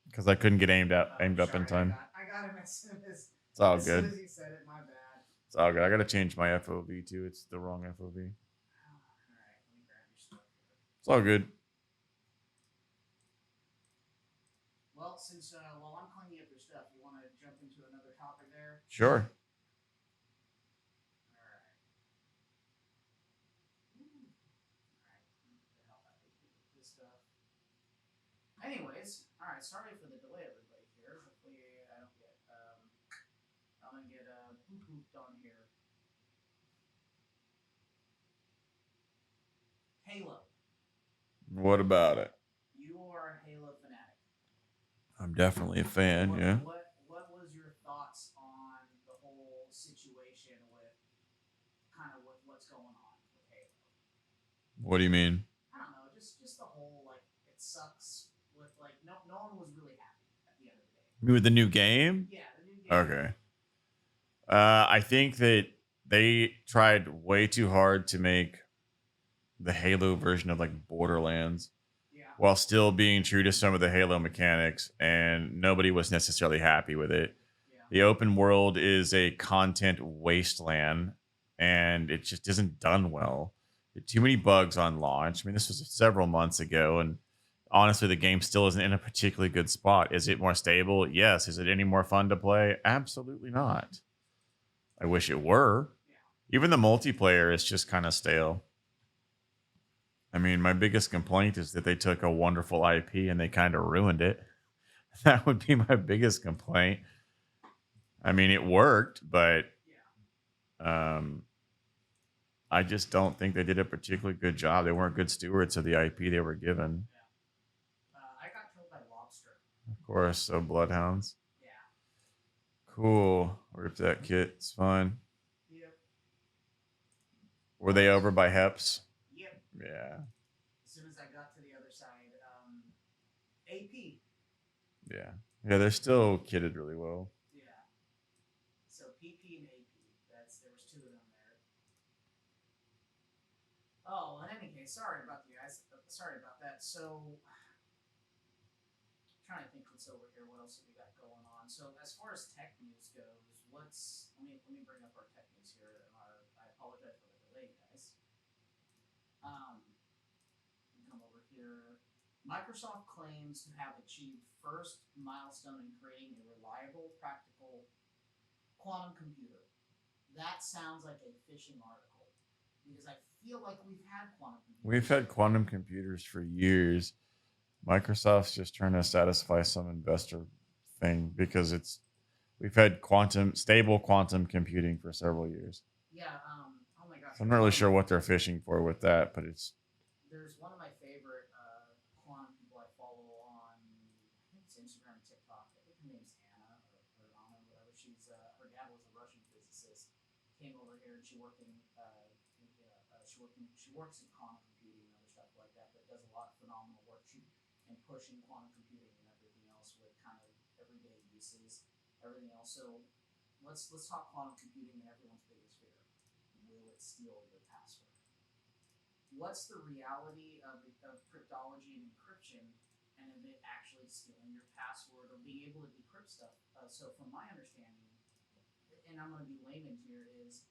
because I couldn't get aimed up in time. I got him as soon as It's all as soon good. as he said it. My bad. It's all good. I gotta change my FOV too. It's the wrong FOV. All right. Let me grab your stuff here. It's all good. Well, since while I'm cleaning up your stuff, you want to jump into another topic there? Sure. All right. All right. What the hell happened with this stuff? Anyways, all right. Sorry for the delay, everybody. Here, hopefully I don't get I'm gonna get pooped on here. Halo. What about it? You are a Halo fanatic. I'm definitely a fan. What, Yeah. what was your thoughts on the whole situation with kind of with what's going on with Halo? What do you mean? I don't know, just the whole like it sucks with like no one was really happy at the end of the day. You mean with the new game? Yeah, the new game. Okay. I think that they tried way too hard to make the Halo version of like Borderlands Yeah. while still being true to some of the Halo mechanics, and nobody was necessarily happy with it. Yeah. The open world is a content wasteland, and it just isn't done well. Too many bugs on launch. I mean, this was several months ago, and honestly, the game still isn't in a particularly good spot. Is it more stable? Yes. Is it any more fun to play? Absolutely not. I wish it were. Yeah. Even the multiplayer is just kind of stale. I mean, my biggest complaint is that they took a wonderful IP and they kind of ruined it. That would be my biggest complaint. I mean, it worked, but I just don't think they did a particularly good job. They weren't good stewards of the IP they were given. Yeah. I got killed by lobster. Of course, so Bloodhounds. Yeah. Cool. Rip that kit. It's fine. Yep. Were they over by Heps? Yep. Yeah. As soon as I got to the other side, AP. Yeah. Yeah, they're still kitted really well. Yeah. So PP and AP. There was two of them there. Oh, well, in any case, sorry about the guys. sorry about that. So, trying to think what's over here. What else have we got going on? So, as far as tech news goes, let me bring up our tech news here. I apologize for the delay, guys. Um, come over here. Microsoft claims to have achieved first milestone in creating a reliable, practical quantum computer. That sounds like a phishing article because I feel like we've had quantum computers. We've had quantum computers for years. Microsoft's just trying to satisfy some investor thing because we've had stable quantum computing for several years. Yeah. Oh my gosh. So I'm not really sure what they're fishing for with that, but there's one of my favorite quantum people I follow on. I think it's Instagram, TikTok. I think her name's Anna or Anna, whatever. Her dad was a Russian physicist. Came over here and she works in quantum computing and other stuff like that. But does a lot of phenomenal work in pushing quantum computing and everything else with kind of everyday uses, everything else. So let's talk quantum computing and everyone's biggest fear. Will it steal your password? What's the reality of cryptology and encryption, and of it actually stealing your password or being able to decrypt stuff? So, from my understanding, and I'm going to be layman here, is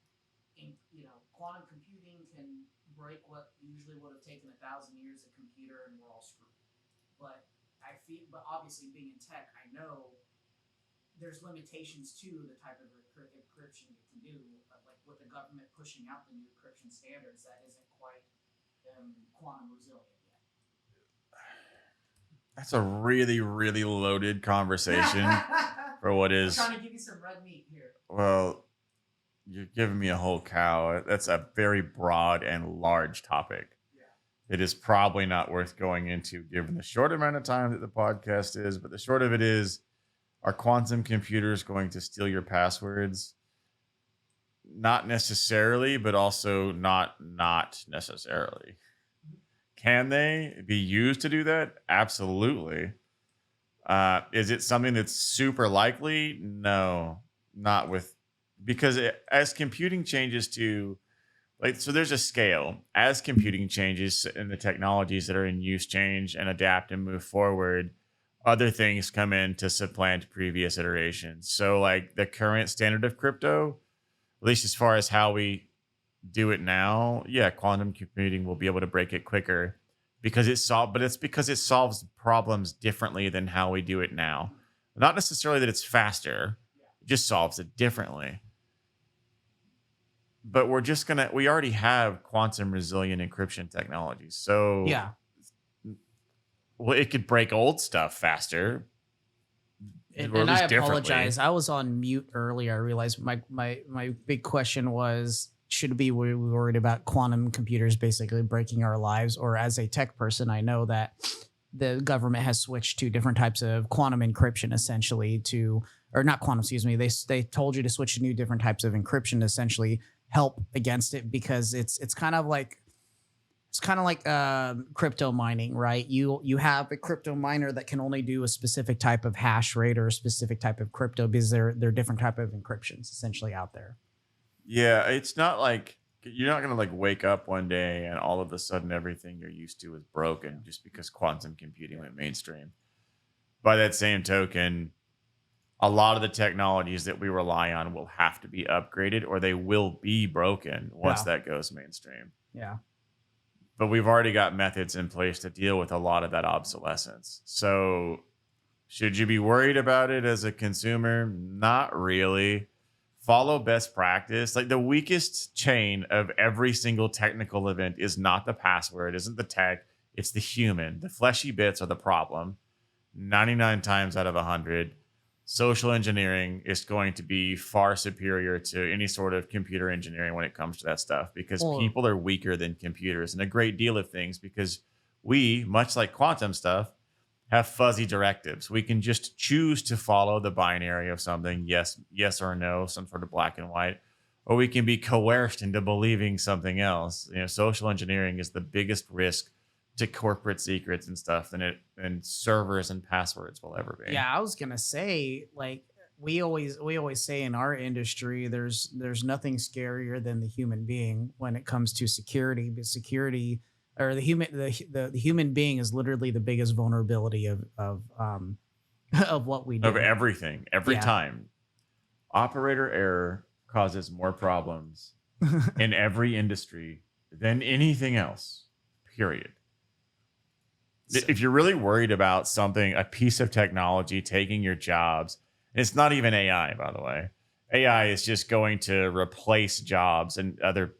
quantum computing can break what usually would have taken 1,000 years of computer, and we're all screwed. But obviously, being in tech, I know there's limitations to the type of encryption you can do. Like with the government pushing out the new encryption standards, that isn't quite quantum resilient yet. that's a really, really loaded conversation for what is. I'm trying to give you some red meat here. Well, you're giving me a whole cow. That's a very broad and large topic. Yeah. It is probably not worth going into given the short amount of time that the podcast is, but the short of it is, are quantum computers going to steal your passwords? Not necessarily, but also not necessarily. Can they be used to do that? Absolutely. Is it something that's super likely? No, not with, because as computing changes to, so there's a scale. As computing changes and the technologies that are in use change and adapt and move forward, other things come in to supplant previous iterations. So like the current standard of crypto, at least as far as how we do it now, yeah, quantum computing will be able to break it quicker because it's because it solves problems differently than how we do it now. Not necessarily that it's faster, it just solves it differently. But we already have quantum resilient encryption technologies. So yeah. Well, it could break old stuff faster. And I apologize. I was on mute earlier. I realized my big question was, should we be worried about quantum computers basically breaking our lives? Or as a tech person, I know that the government has switched to different types of quantum encryption essentially or not quantum, excuse me. They told you to switch to new different types of encryption to essentially help against it because it's kind of like crypto mining, right? You have a crypto miner that can only do a specific type of hash rate or a specific type of crypto because they're different type of encryptions essentially out there. Yeah, it's not like you're not going to wake up one day and all of a sudden everything you're used to is broken just because quantum computing went mainstream. By that same token, a lot of the technologies that we rely on will have to be upgraded or they will be broken once that goes mainstream. Yeah. But we've already got methods in place to deal with a lot of that obsolescence. So should you be worried about it as a consumer? Not really. Follow best practice. Like the weakest chain of every single technical event is not the password, isn't the tech, it's the human. The fleshy bits are the problem. 99 times out of 100, social engineering is going to be far superior to any sort of computer engineering when it comes to that stuff because people are weaker than computers in a great deal of things because we, much like quantum stuff, have fuzzy directives. We can just choose to follow the binary of something, yes or no, some sort of black and white, or we can be coerced into believing something else. Social engineering is the biggest risk to corporate secrets and stuff than servers and passwords will ever be. Yeah, I was gonna say, we always say in our industry, there's nothing scarier than the human being when it comes to security. But security or the human being is literally the biggest vulnerability of what we Of do. everything, every Yeah. time. Operator error causes more problems in every industry than anything else, period. If you're really worried about something, a piece of technology taking your jobs, and it's not even AI, by the way. AI is just going to replace jobs and other.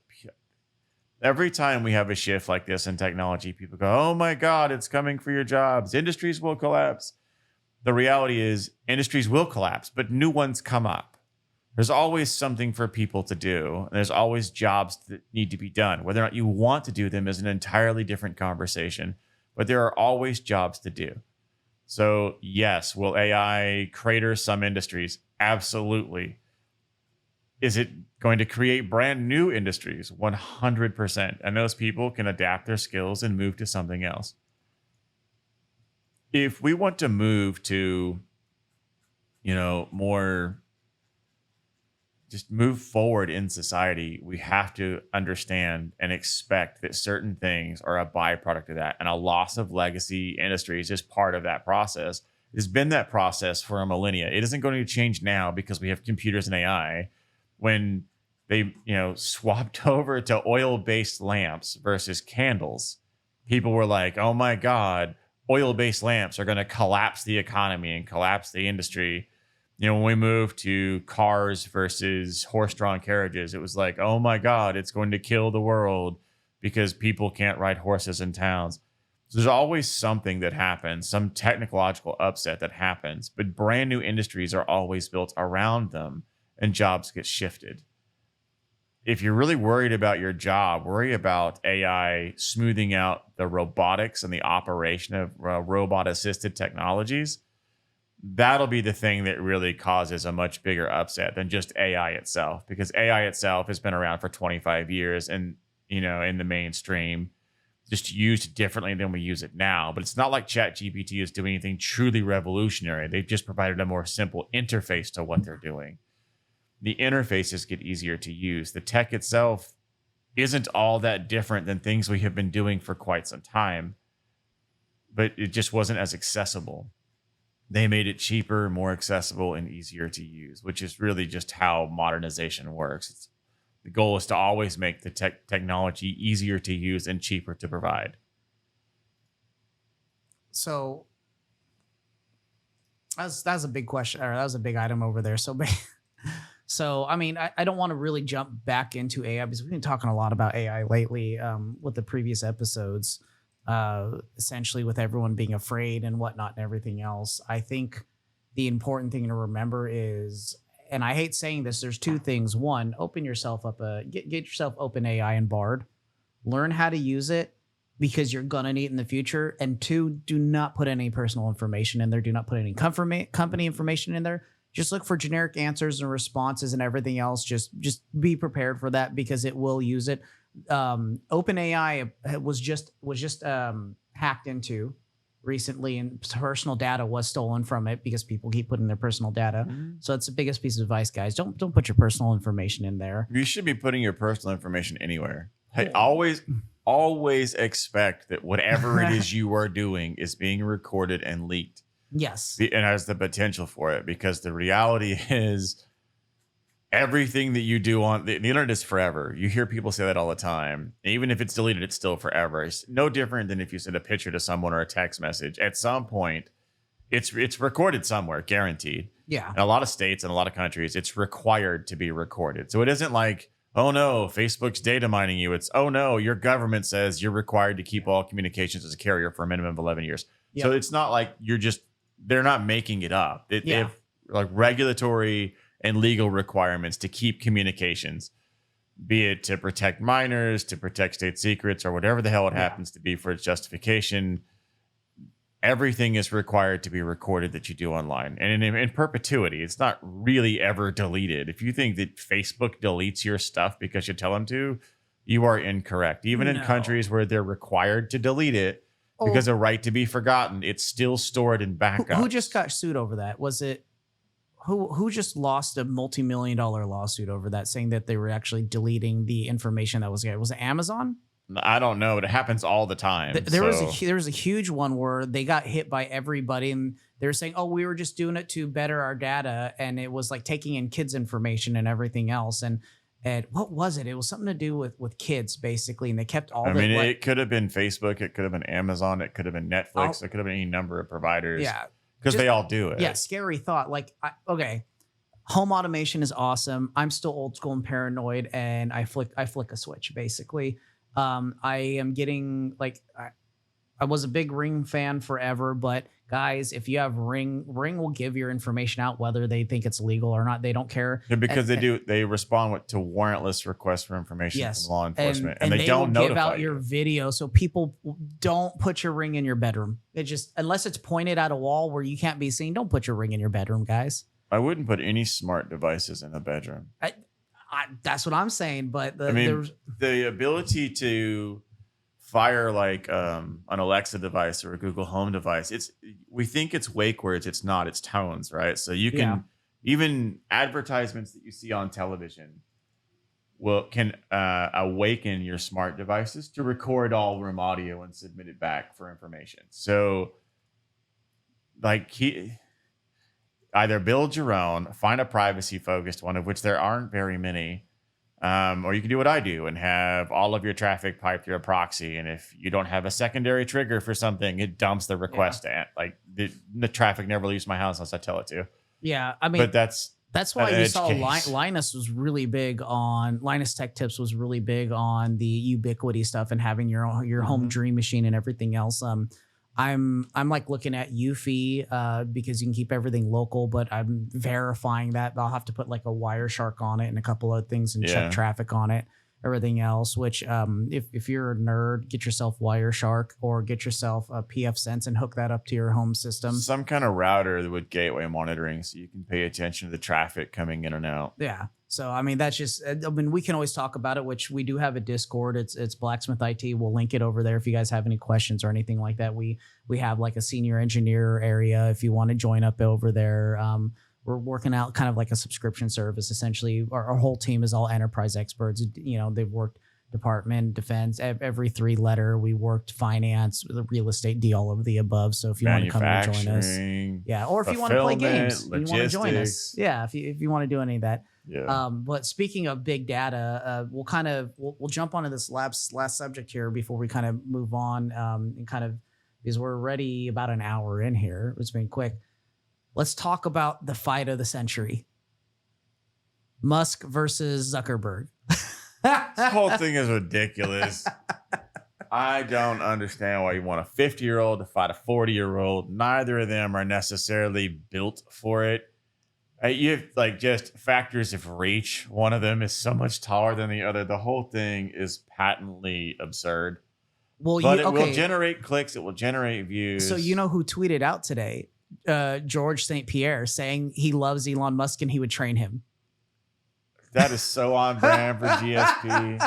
Every time we have a shift like this in technology, people go, oh my God, it's coming for your jobs. Industries will collapse. The reality is, industries will collapse, but new ones come up. There's always something for people to do. And there's always jobs that need to be done. Whether or not you want to do them is an entirely different conversation, but there are always jobs to do. So, yes, will AI crater some industries? Absolutely. Is it going to create brand new industries? 100%. And those people can adapt their skills and move to something else. If we want to move to, more, just move forward in society, we have to understand and expect that certain things are a byproduct of that. And a loss of legacy industry is just part of that process. It's been that process for a millennia. It isn't going to change now because we have computers and AI. When they, swapped over to oil-based lamps versus candles, people were like, oh my God, oil-based lamps are going to collapse the economy and collapse the industry. When we moved to cars versus horse-drawn carriages, it was like, oh my God, it's going to kill the world because people can't ride horses in towns. So there's always something that happens, some technological upset that happens, but brand new industries are always built around them and jobs get shifted. If you're really worried about your job, worry about AI smoothing out the robotics and the operation of robot-assisted technologies. That'll be the thing that really causes a much bigger upset than just AI itself, because AI itself has been around for 25 years and, in the mainstream, just used differently than we use it now. But it's not like ChatGPT is doing anything truly revolutionary. They've just provided a more simple interface to what they're doing. The interfaces get easier to use. The tech itself isn't all that different than things we have been doing for quite some time, but it just wasn't as accessible. They made it cheaper, more accessible, and easier to use, which is really just how modernization works. The goal is to always make the technology easier to use and cheaper to provide. So that's a big question, or that was a big item over there. So I mean, I don't want to really jump back into AI because we've been talking a lot about AI lately with the previous episodes. Essentially with everyone being afraid and whatnot and everything else. I think the important thing to remember is, and I hate saying this, there's two things. One, open yourself up, get yourself open AI and Bard, learn how to use it because you're going to need it in the future. And two, do not put any personal information in there. Do not put any company information in there. Just look for generic answers and responses and everything else. Just be prepared for that because it will use it. OpenAI was just hacked into recently, and personal data was stolen from it because people keep putting their personal data. So it's the biggest piece of advice, guys. Don't put your personal information in there. You should be putting your personal information anywhere. Hey, always expect that whatever it is you are doing is being recorded and leaked. Yes, and has the potential for it, because the reality is, everything that you do on the internet is forever. You hear people say that all the time. Even if it's deleted, it's still forever. It's no different than if you send a picture to someone or a text message. At some point, it's recorded somewhere, guaranteed. Yeah. In a lot of states and a lot of countries, it's required to be recorded. So it isn't like, oh no, Facebook's data mining you. It's, oh no, your government says you're required to keep all communications as a carrier for a minimum of 11 years. Yep. So it's not like they're not making it up. They have like regulatory and legal requirements to keep communications, be it to protect minors, to protect state secrets, or whatever the hell it happens to be for its justification. Everything is required to be recorded that you do online, and in perpetuity. It's not really ever deleted. If you think that Facebook deletes your stuff because you tell them to, you are incorrect. Even in countries where they're required to delete it because of right to be forgotten, it's still stored in backup. Who just got sued over that? Was it who just lost a multi-million-dollar lawsuit over that, saying that they were actually deleting the information that was there? Was it Amazon? I don't know, but it happens all the time. There was a huge one where they got hit by everybody, and they were saying, "Oh, we were just doing it to better our data," and it was like taking in kids' information and everything else. And what was it? It was something to do with kids basically, and they kept all. I mean, it could have been Facebook, it could have been Amazon, it could have been Netflix, it could have been any number of providers. Yeah, because they all do it. Yeah, scary thought. Like, okay, home automation is awesome. I'm still old school and paranoid, and I flick a switch basically. I am getting like I was a big Ring fan forever, but guys, if you have Ring will give your information out whether they think it's legal or not. They don't care. Yeah, because they respond to warrantless requests for information from law enforcement, and they don't will give notify out your video, so people don't put your Ring in your bedroom. It just, unless it's pointed at a wall where you can't be seen, don't put your Ring in your bedroom, guys. I wouldn't put any smart devices in a bedroom. That's what I'm saying. But the ability to fire like an Alexa device or a Google Home device, we think it's wake words. It's not. It's tones, right? So you can even advertisements that you see on television can awaken your smart devices to record all room audio and submit it back for information. So like either build your own, find a privacy focused one, of which there aren't very many. Or you can do what I do and have all of your traffic piped through a proxy. And if you don't have a secondary trigger for something, it dumps the request. Like the traffic never leaves my house unless I tell it to. Yeah. I mean, but that's why you saw Linus was really big on Linus Tech Tips was really big on the ubiquity stuff and having your home dream machine and everything else. I'm like looking at Eufy because you can keep everything local, but I'm verifying that. I'll have to put like a Wireshark on it and a couple of things and check traffic on it, everything else, which if you're a nerd, get yourself Wireshark or get yourself a PF Sense and hook that up to your home system. Some kind of router with gateway monitoring so you can pay attention to the traffic coming in and out. Yeah. So, I mean, that's just, I mean, we can always talk about it, which we do have a Discord. It's Blacksmith IT. We'll link it over there if you guys have any questions or anything like that. We have like a senior engineer area if you want to join up over there. We're working out kind of like a subscription service. Essentially, our whole team is all enterprise experts. You know, they've worked department, defense, every 3 letter. We worked finance, the real estate, all of the above. So if you want to come and join us, or if you want to play games, you want to join us. Yeah, if you want to do any of that. Yeah. But speaking of big data, we'll jump onto this last subject here before we kind of move on, and kind of, because we're already about an hour in here. It's been quick. Let's talk about the fight of the century. Musk versus Zuckerberg. This whole thing is ridiculous. I don't understand why you want a 50-year-old to fight a 40-year-old. Neither of them are necessarily built for it. You have like just factors of reach. One of them is so much taller than the other. The whole thing is patently absurd. Well, but it will generate clicks. It will generate views. So you know who tweeted out today? George St. Pierre saying he loves Elon Musk and he would train him. That is so on brand for GSP.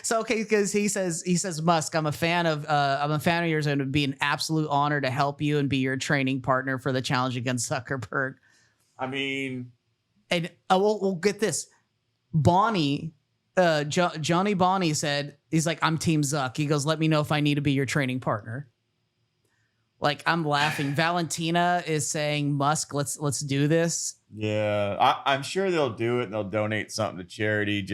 So because he says Musk, I'm a fan of yours, and it would be an absolute honor to help you and be your training partner for the challenge against Zuckerberg. I mean, and we'll get this. Bonnie, Johnny Bonnie said, he's like, I'm Team Zuck. He goes, let me know if I need to be your training partner. Like, I'm laughing. Valentina is saying, Musk, let's do this. Yeah, I'm sure they'll do it and they'll donate something to charity.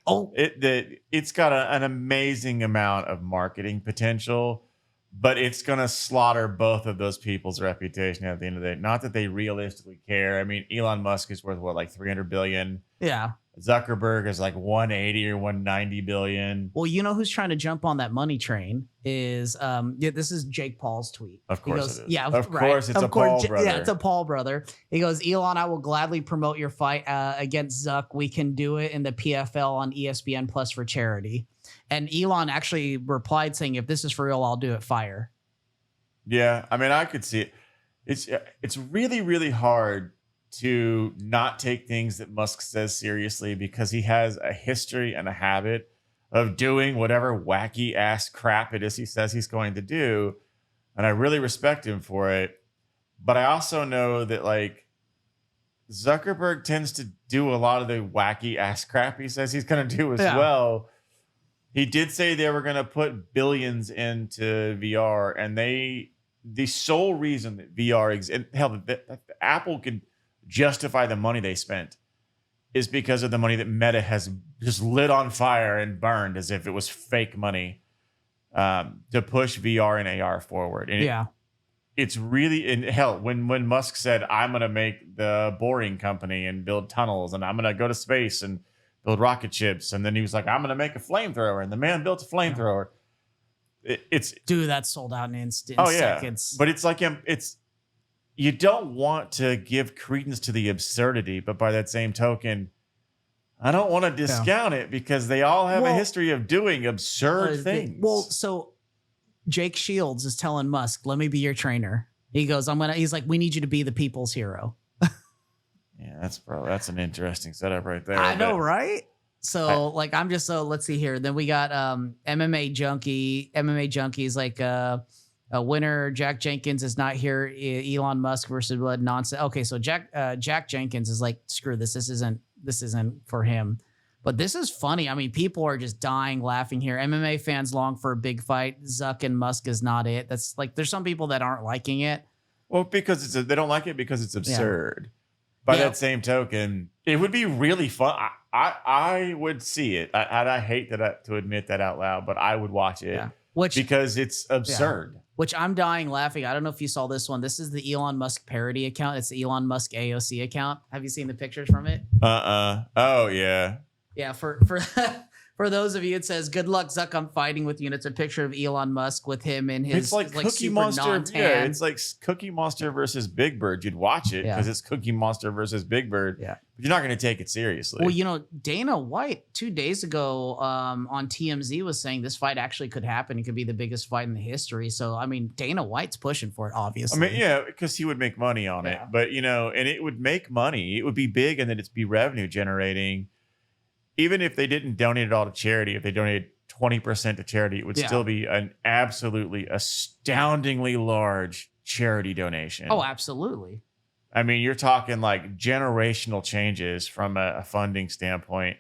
It's got an amazing amount of marketing potential, but it's going to slaughter both of those people's reputation at the end of the day. Not that they realistically care. I mean, Elon Musk is worth what, like 300 billion? Yeah. Zuckerberg is like 180 or 190 billion. Well, you know who's trying to jump on that money train is this is Jake Paul's tweet. Of course it is. Yeah, of course it's a Paul brother. Yeah, it's a Paul brother. He goes, Elon, I will gladly promote your fight against Zuck. We can do it in the PFL on ESPN Plus for charity. And Elon actually replied saying, if this is for real, I'll do it. Fire. Yeah, I mean, I could see it. It's really, really hard to not take things that Musk says seriously because he has a history and a habit of doing whatever wacky ass crap it is he says he's going to do. And I really respect him for it. But I also know that like Zuckerberg tends to do a lot of the wacky ass crap he says he's going to do as well. He did say they were going to put billions into VR, and the sole reason that VR exists, hell, that Apple can justify the money they spent is because of the money that Meta has just lit on fire and burned as if it was fake money to push VR and AR forward. And it's really, and hell, when Musk said, I'm going to make the Boring Company and build tunnels, and I'm going to go to space and build rocket ships, and then he was like, I'm going to make a flamethrower, and the man built a flamethrower. Dude, that sold out in seconds. But it's like you don't want to give credence to the absurdity, but by that same token, I don't want to discount it because they all have a history of doing absurd things. Well, so Jake Shields is telling Musk, let me be your trainer. He goes, he's like, we need you to be the people's hero. Yeah, that's an interesting setup right there. I know, right? So let's see here. Then we got MMA junkies like a winner. Jack Jenkins is not here. Elon Musk versus blood nonsense. Okay, so Jack Jenkins is like, screw this. This isn't for him. But this is funny. I mean, people are just dying laughing here. MMA fans long for a big fight. Zuck and Musk is not it. That's like, there's some people that aren't liking it. Well, because they don't like it because it's absurd. By that same token, it would be really fun. I would see it. I hate to admit that out loud, but I would watch it because it's absurd. Yeah. Which I'm dying laughing. I don't know if you saw this one. This is the Elon Musk parody account. It's the Elon Musk AOC account. Have you seen the pictures from it? Oh, yeah. Yeah, for for those of you, it says, good luck, Zuck, I'm fighting with you. And it's a picture of Elon Musk with him in his it's like Cookie super Monster. non-tan. Yeah, it's like Cookie Monster versus Big Bird. You'd watch it because it's Cookie Monster versus Big Bird. Yeah. But you're not going to take it seriously. Well, Dana White 2 days ago on TMZ was saying this fight actually could happen. It could be the biggest fight in the history. So, I mean, Dana White's pushing for it, obviously. I mean, yeah, because he would make money on it. But, and it would make money. It would be big and then it'd be revenue generating. Even if they didn't donate it all to charity, if they donated 20% to charity, it would still be an absolutely astoundingly large charity donation. Oh, absolutely. I mean, you're talking like generational changes from a funding standpoint,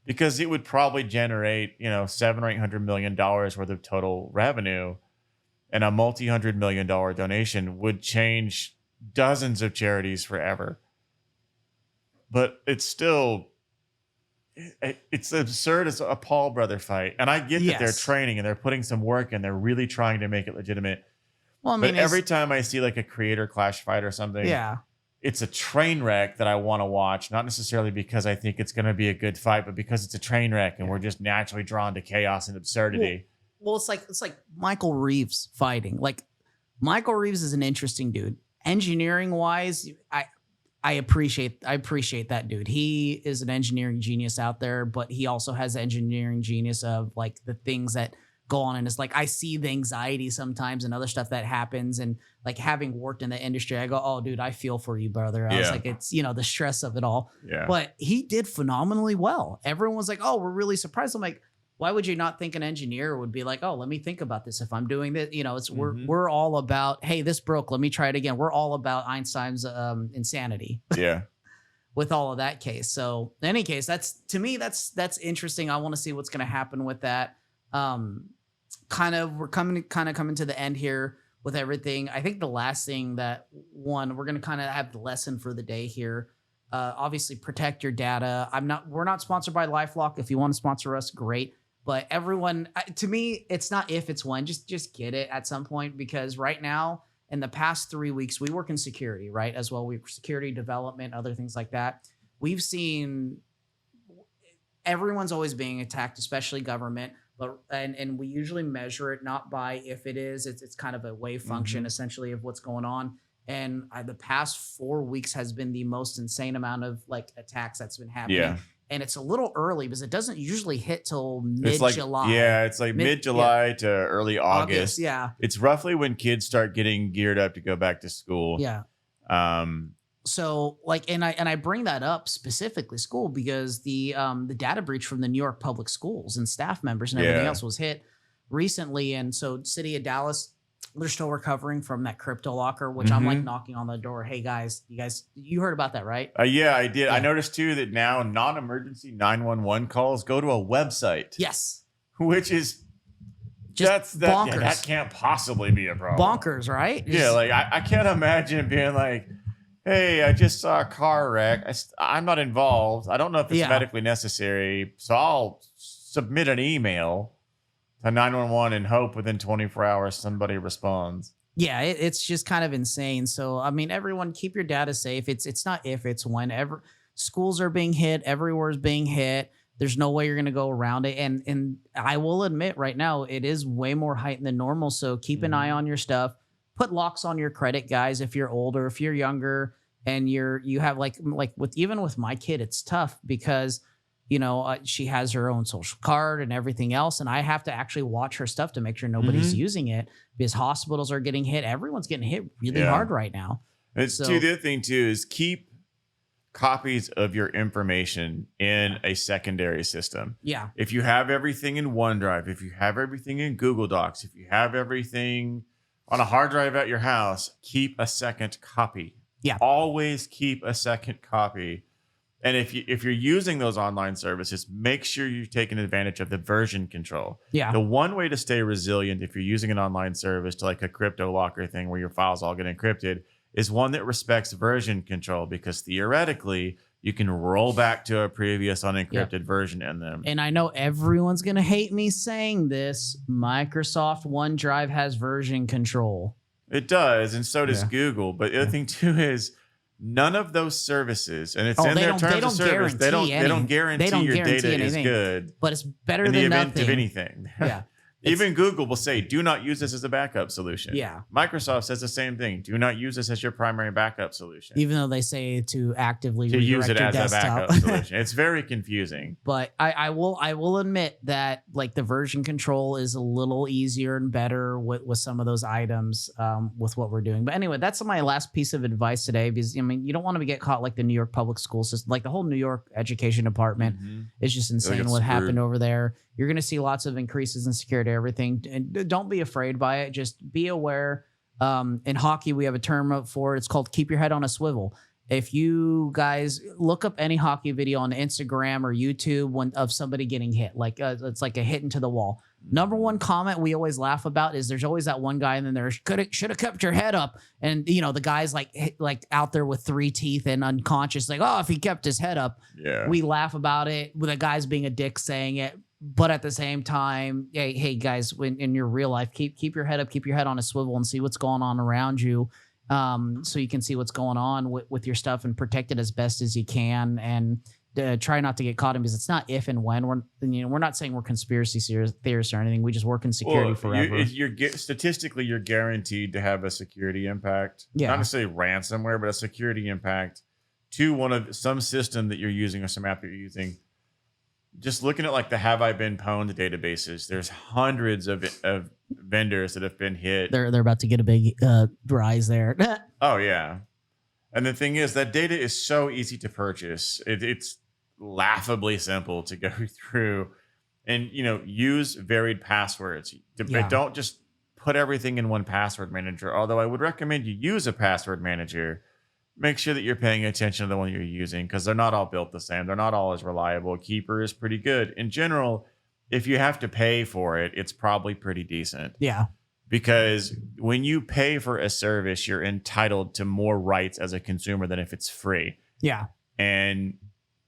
because it would probably generate, $700 or $800 million worth of total revenue, and a multi-$100 million donation would change dozens of charities forever. But it's still, it's absurd as a Paul brother fight. And I get that they're training and they're putting some work and they're really trying to make it legitimate. Well, I mean, but every time I see like a creator clash fight or something, it's a train wreck that I want to watch, not necessarily because I think it's going to be a good fight, but because it's a train wreck and we're just naturally drawn to chaos and absurdity. Well, it's like Michael Reeves fighting. Like, Michael Reeves is an interesting dude. Engineering wise, I appreciate that dude. He is an engineering genius out there, but he also has engineering genius of like the things that go on. And it's like, I see the anxiety sometimes and other stuff that happens. And like, having worked in the industry, I go, oh dude, I feel for you, brother. I was like, it's, the stress of it all. Yeah. But he did phenomenally well. Everyone was like, oh, we're really surprised. I'm like, why would you not think an engineer would be like, oh, let me think about this if I'm doing this? It's we're all about, hey, this broke, let me try it again. We're all about Einstein's insanity. Yeah. With all of that case. So in any case, that's interesting. I want to see what's going to happen with that. We're coming to the end here with everything. I think the last thing we're going to kind of have the lesson for the day here. Obviously protect your data. We're not sponsored by LifeLock. If you want to sponsor us, great. But everyone, to me, it's not if, it's when. Just get it at some point, because right now, in the past 3 weeks, we work in security, right? As well, we security development, other things like that. We've seen everyone's always being attacked, especially government. And we usually measure it not by if it is. It's kind of a wave function essentially of what's going on. And the past 4 weeks has been the most insane amount of like attacks that's been happening. Yeah. And it's a little early because it doesn't usually hit till mid-July. It's like mid-July to early August. Yeah. It's roughly when kids start getting geared up to go back to school. Yeah. So like, and I bring that up specifically school because the data breach from the New York public schools and staff members and everything else was hit recently. And so city of Dallas, they're still recovering from that crypto locker, which I'm like knocking on the door. Hey guys, you heard about that, right? Yeah, I did. Yeah. I noticed too that now non-emergency 911 calls go to a website. Yes. which is Just bonkers. That can't possibly be a problem. Bonkers, right? Yeah, like I can't imagine being like, hey, I just saw a car wreck. I'm not involved. I don't know if it's medically necessary. So I'll submit an email to 911 and hope within 24 hours somebody responds. Yeah, it's just kind of insane. So, I mean, everyone keep your data safe. It's not if, it's whenever. Schools are being hit. Everywhere is being hit. There's no way you're going to go around it. And I will admit right now, it is way more heightened than normal. So keep an eye on your stuff. Put locks on your credit, guys. If you're older, if you're younger, and you have like with my kid, it's tough because, you know, she has her own social card and everything else. And I have to actually watch her stuff to make sure nobody's using it because hospitals are getting hit. Everyone's getting hit really hard right now. The other thing too is keep copies of your information in a secondary system. Yeah. If you have everything in OneDrive, if you have everything in Google Docs, if you have everything on a hard drive at your house, keep a second copy. Yeah. Always keep a second copy. And if you're using those online services, make sure you're taking advantage of the version control. Yeah. The one way to stay resilient if you're using an online service to like a crypto locker thing where your files all get encrypted is one that respects version control, because theoretically you can roll back to a previous unencrypted version in them. And I know everyone's going to hate me saying this. Microsoft OneDrive has version control. It does, and so does Google. But the other thing too is none of those services, and it's in their terms of service, they don't guarantee your data is good. But it's better in than the event nothing. of anything. Yeah. Even Google will say, do not use this as a backup solution. Yeah. Microsoft says the same thing. Do not use this as your primary backup solution. Even though they say to actively use it your as desktop. a backup solution. It's very confusing. But I will admit that like the version control is a little easier and better with some of those items with what we're doing. But anyway, that's my last piece of advice today, because I mean, you don't want to get caught like the New York public school system, like the whole New York education department is just insane what happened over there. You're going to see lots of increases in security, everything. And don't be afraid by it. Just be aware. In hockey, we have a term for it. It's called keep your head on a swivel. If you guys look up any hockey video on Instagram or YouTube of somebody getting hit, like it's like a hit into the wall. Number one comment we always laugh about is there's always that one guy and then there should have kept your head up. And, you know, the guy's like out there with 3 teeth and unconscious, like, oh, if he kept his head up. Yeah. We laugh about it with the guys being a dick saying it. But at the same time, hey guys, in your real life, keep your head up, keep your head on a swivel and see what's going on around you. So you can see what's going on with your stuff and protect it as best as you can. And try not to get caught in, because it's not if and when. We're not saying we're conspiracy theorists or anything. We just work in security forever. Statistically, you're guaranteed to have a security impact. Yeah. Not necessarily ransomware, but a security impact to some system that you're using or some app that you're using. Just looking at like the Have I Been Pwned databases, there's hundreds of vendors that have been hit. They're about to get a big rise there. Oh yeah, and the thing is that data is so easy to purchase. It's laughably simple to go through, and use varied passwords. Don't just put everything in one password manager. Although I would recommend you use a password manager. Make sure that you're paying attention to the one you're using, because they're not all built the same. They're not all as reliable. Keeper is pretty good. In general, if you have to pay for it, it's probably pretty decent. Yeah. Because when you pay for a service, you're entitled to more rights as a consumer than if it's free. Yeah. And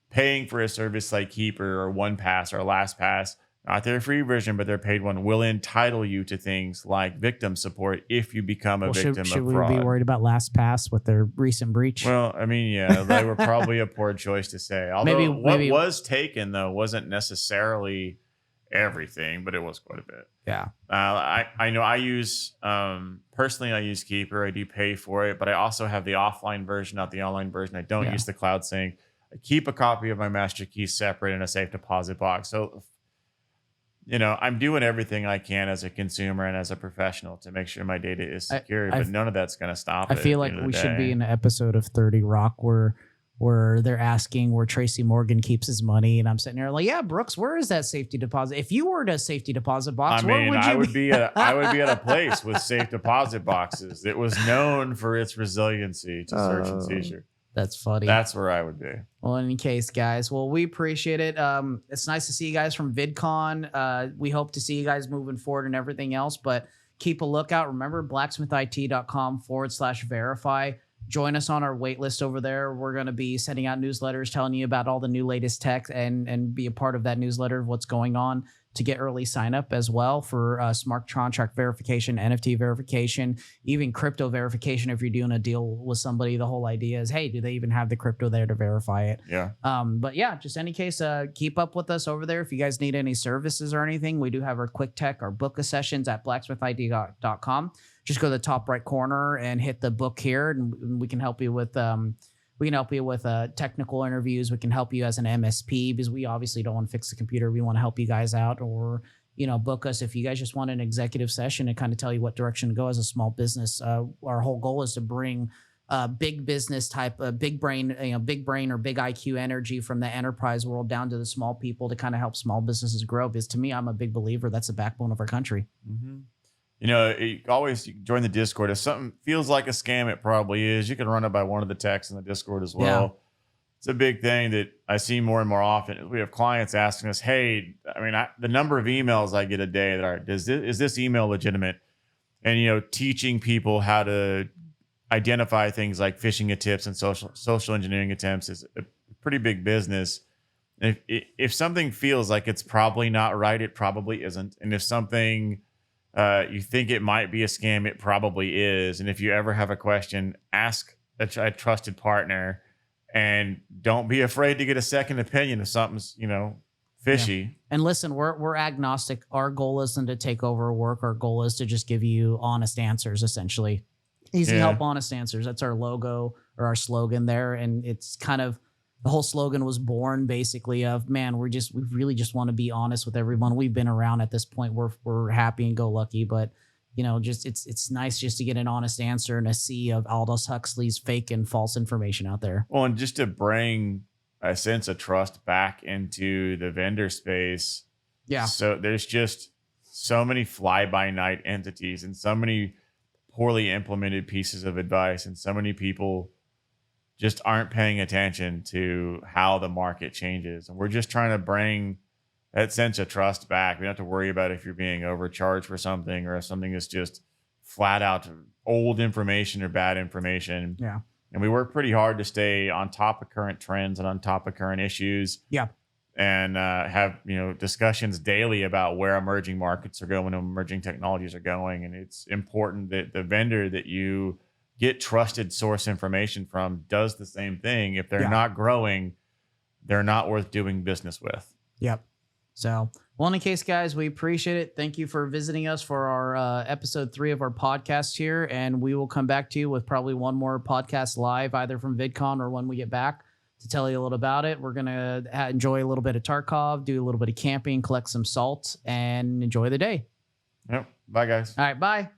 paying for a service like Keeper or OnePass or LastPass, not their free version, but their paid one, will entitle you to things like victim support if you become a victim of fraud. Should we be worried about LastPass with their recent breach? Well, I mean, yeah, they were probably a poor choice to say. Although what was taken, though, wasn't necessarily everything, but it was quite a bit. Yeah. I know I use, personally, I use Keeper. I do pay for it, but I also have the offline version, not the online version. I don't use the cloud sync. I keep a copy of my master key separate in a safe deposit box. So, I'm doing everything I can as a consumer and as a professional to make sure my data is secure, but none of that's going to stop it. I feel like we should be in an episode of 30 Rock where they're asking where Tracy Morgan keeps his money, and I'm sitting there like, yeah, Brooks, where is that safety deposit? If you were at a safety deposit box, where would you I would be at a place with safe deposit boxes that was known for its resiliency to search and seizure. That's funny. That's where I would be. Well, in any case, guys, well, we appreciate it. It's nice to see you guys from VidCon. We hope to see you guys moving forward and everything else, but keep a lookout. Remember, blacksmithit.com/verify. Join us on our wait list over there. We're going to be sending out newsletters telling you about all the new latest tech and be a part of that newsletter of what's going on to get early sign up as well for smart contract verification, NFT verification, even crypto verification. If you're doing a deal with somebody, the whole idea is, hey, do they even have the crypto there to verify it? Yeah. But yeah, just any case, keep up with us over there. If you guys need any services or anything, we do have our quick tech, our book of sessions at blacksmithid.com. Just go to the top right corner and hit the book here, and we can help you with technical interviews. We can help you as an MSP because we obviously don't want to fix the computer. We want to help you guys out, or book us if you guys just want an executive session and kind of tell you what direction to go as a small business. Our whole goal is to bring big business type, big brain or big IQ energy from the enterprise world down to the small people to kind of help small businesses grow. Because to me, I'm a big believer that's the backbone of our country. Mm-hmm. You always join the Discord. If something feels like a scam, it probably is. You can run it by one of the techs in the Discord as well. Yeah. It's a big thing that I see more and more often. We have clients asking us, hey, the number of emails I get a day that are, is this email legitimate? And, teaching people how to identify things like phishing tips and social engineering attempts is a pretty big business. And if something feels like it's probably not right, it probably isn't. And if something you think it might be a scam, it probably is. And if you ever have a question, ask a trusted partner, and don't be afraid to get a second opinion if something's, fishy. Yeah. And listen, we're agnostic. Our goal isn't to take over work. Our goal is to just give you honest answers, essentially. Easy help, honest answers. That's our logo or our slogan there. And it's kind of, the whole slogan was born basically of, man, we really just want to be honest with everyone. We've been around at this point. We're happy and go lucky, but just it's nice just to get an honest answer in a sea of Aldous Huxley's fake and false information out there. Well, and just to bring a sense of trust back into the vendor space. Yeah. So there's just so many fly-by-night entities and so many poorly implemented pieces of advice, and so many people just aren't paying attention to how the market changes. And we're just trying to bring that sense of trust back. We don't have to worry about if you're being overcharged for something, or if something is just flat out old information or bad information. Yeah. And we work pretty hard to stay on top of current trends and on top of current issues. Yeah. And have, discussions daily about where emerging markets are going and emerging technologies are going. And it's important that the vendor that you get trusted source information from does the same thing. If they're not growing, they're not worth doing business with. Yep. So, well, in any case, guys, we appreciate it. Thank you for visiting us for our episode 3 of our podcast here. And we will come back to you with probably one more podcast live, either from VidCon or when we get back, to tell you a little about it. We're going to enjoy a little bit of Tarkov, do a little bit of camping, collect some salt, and enjoy the day. Yep. Bye, guys. All right. Bye.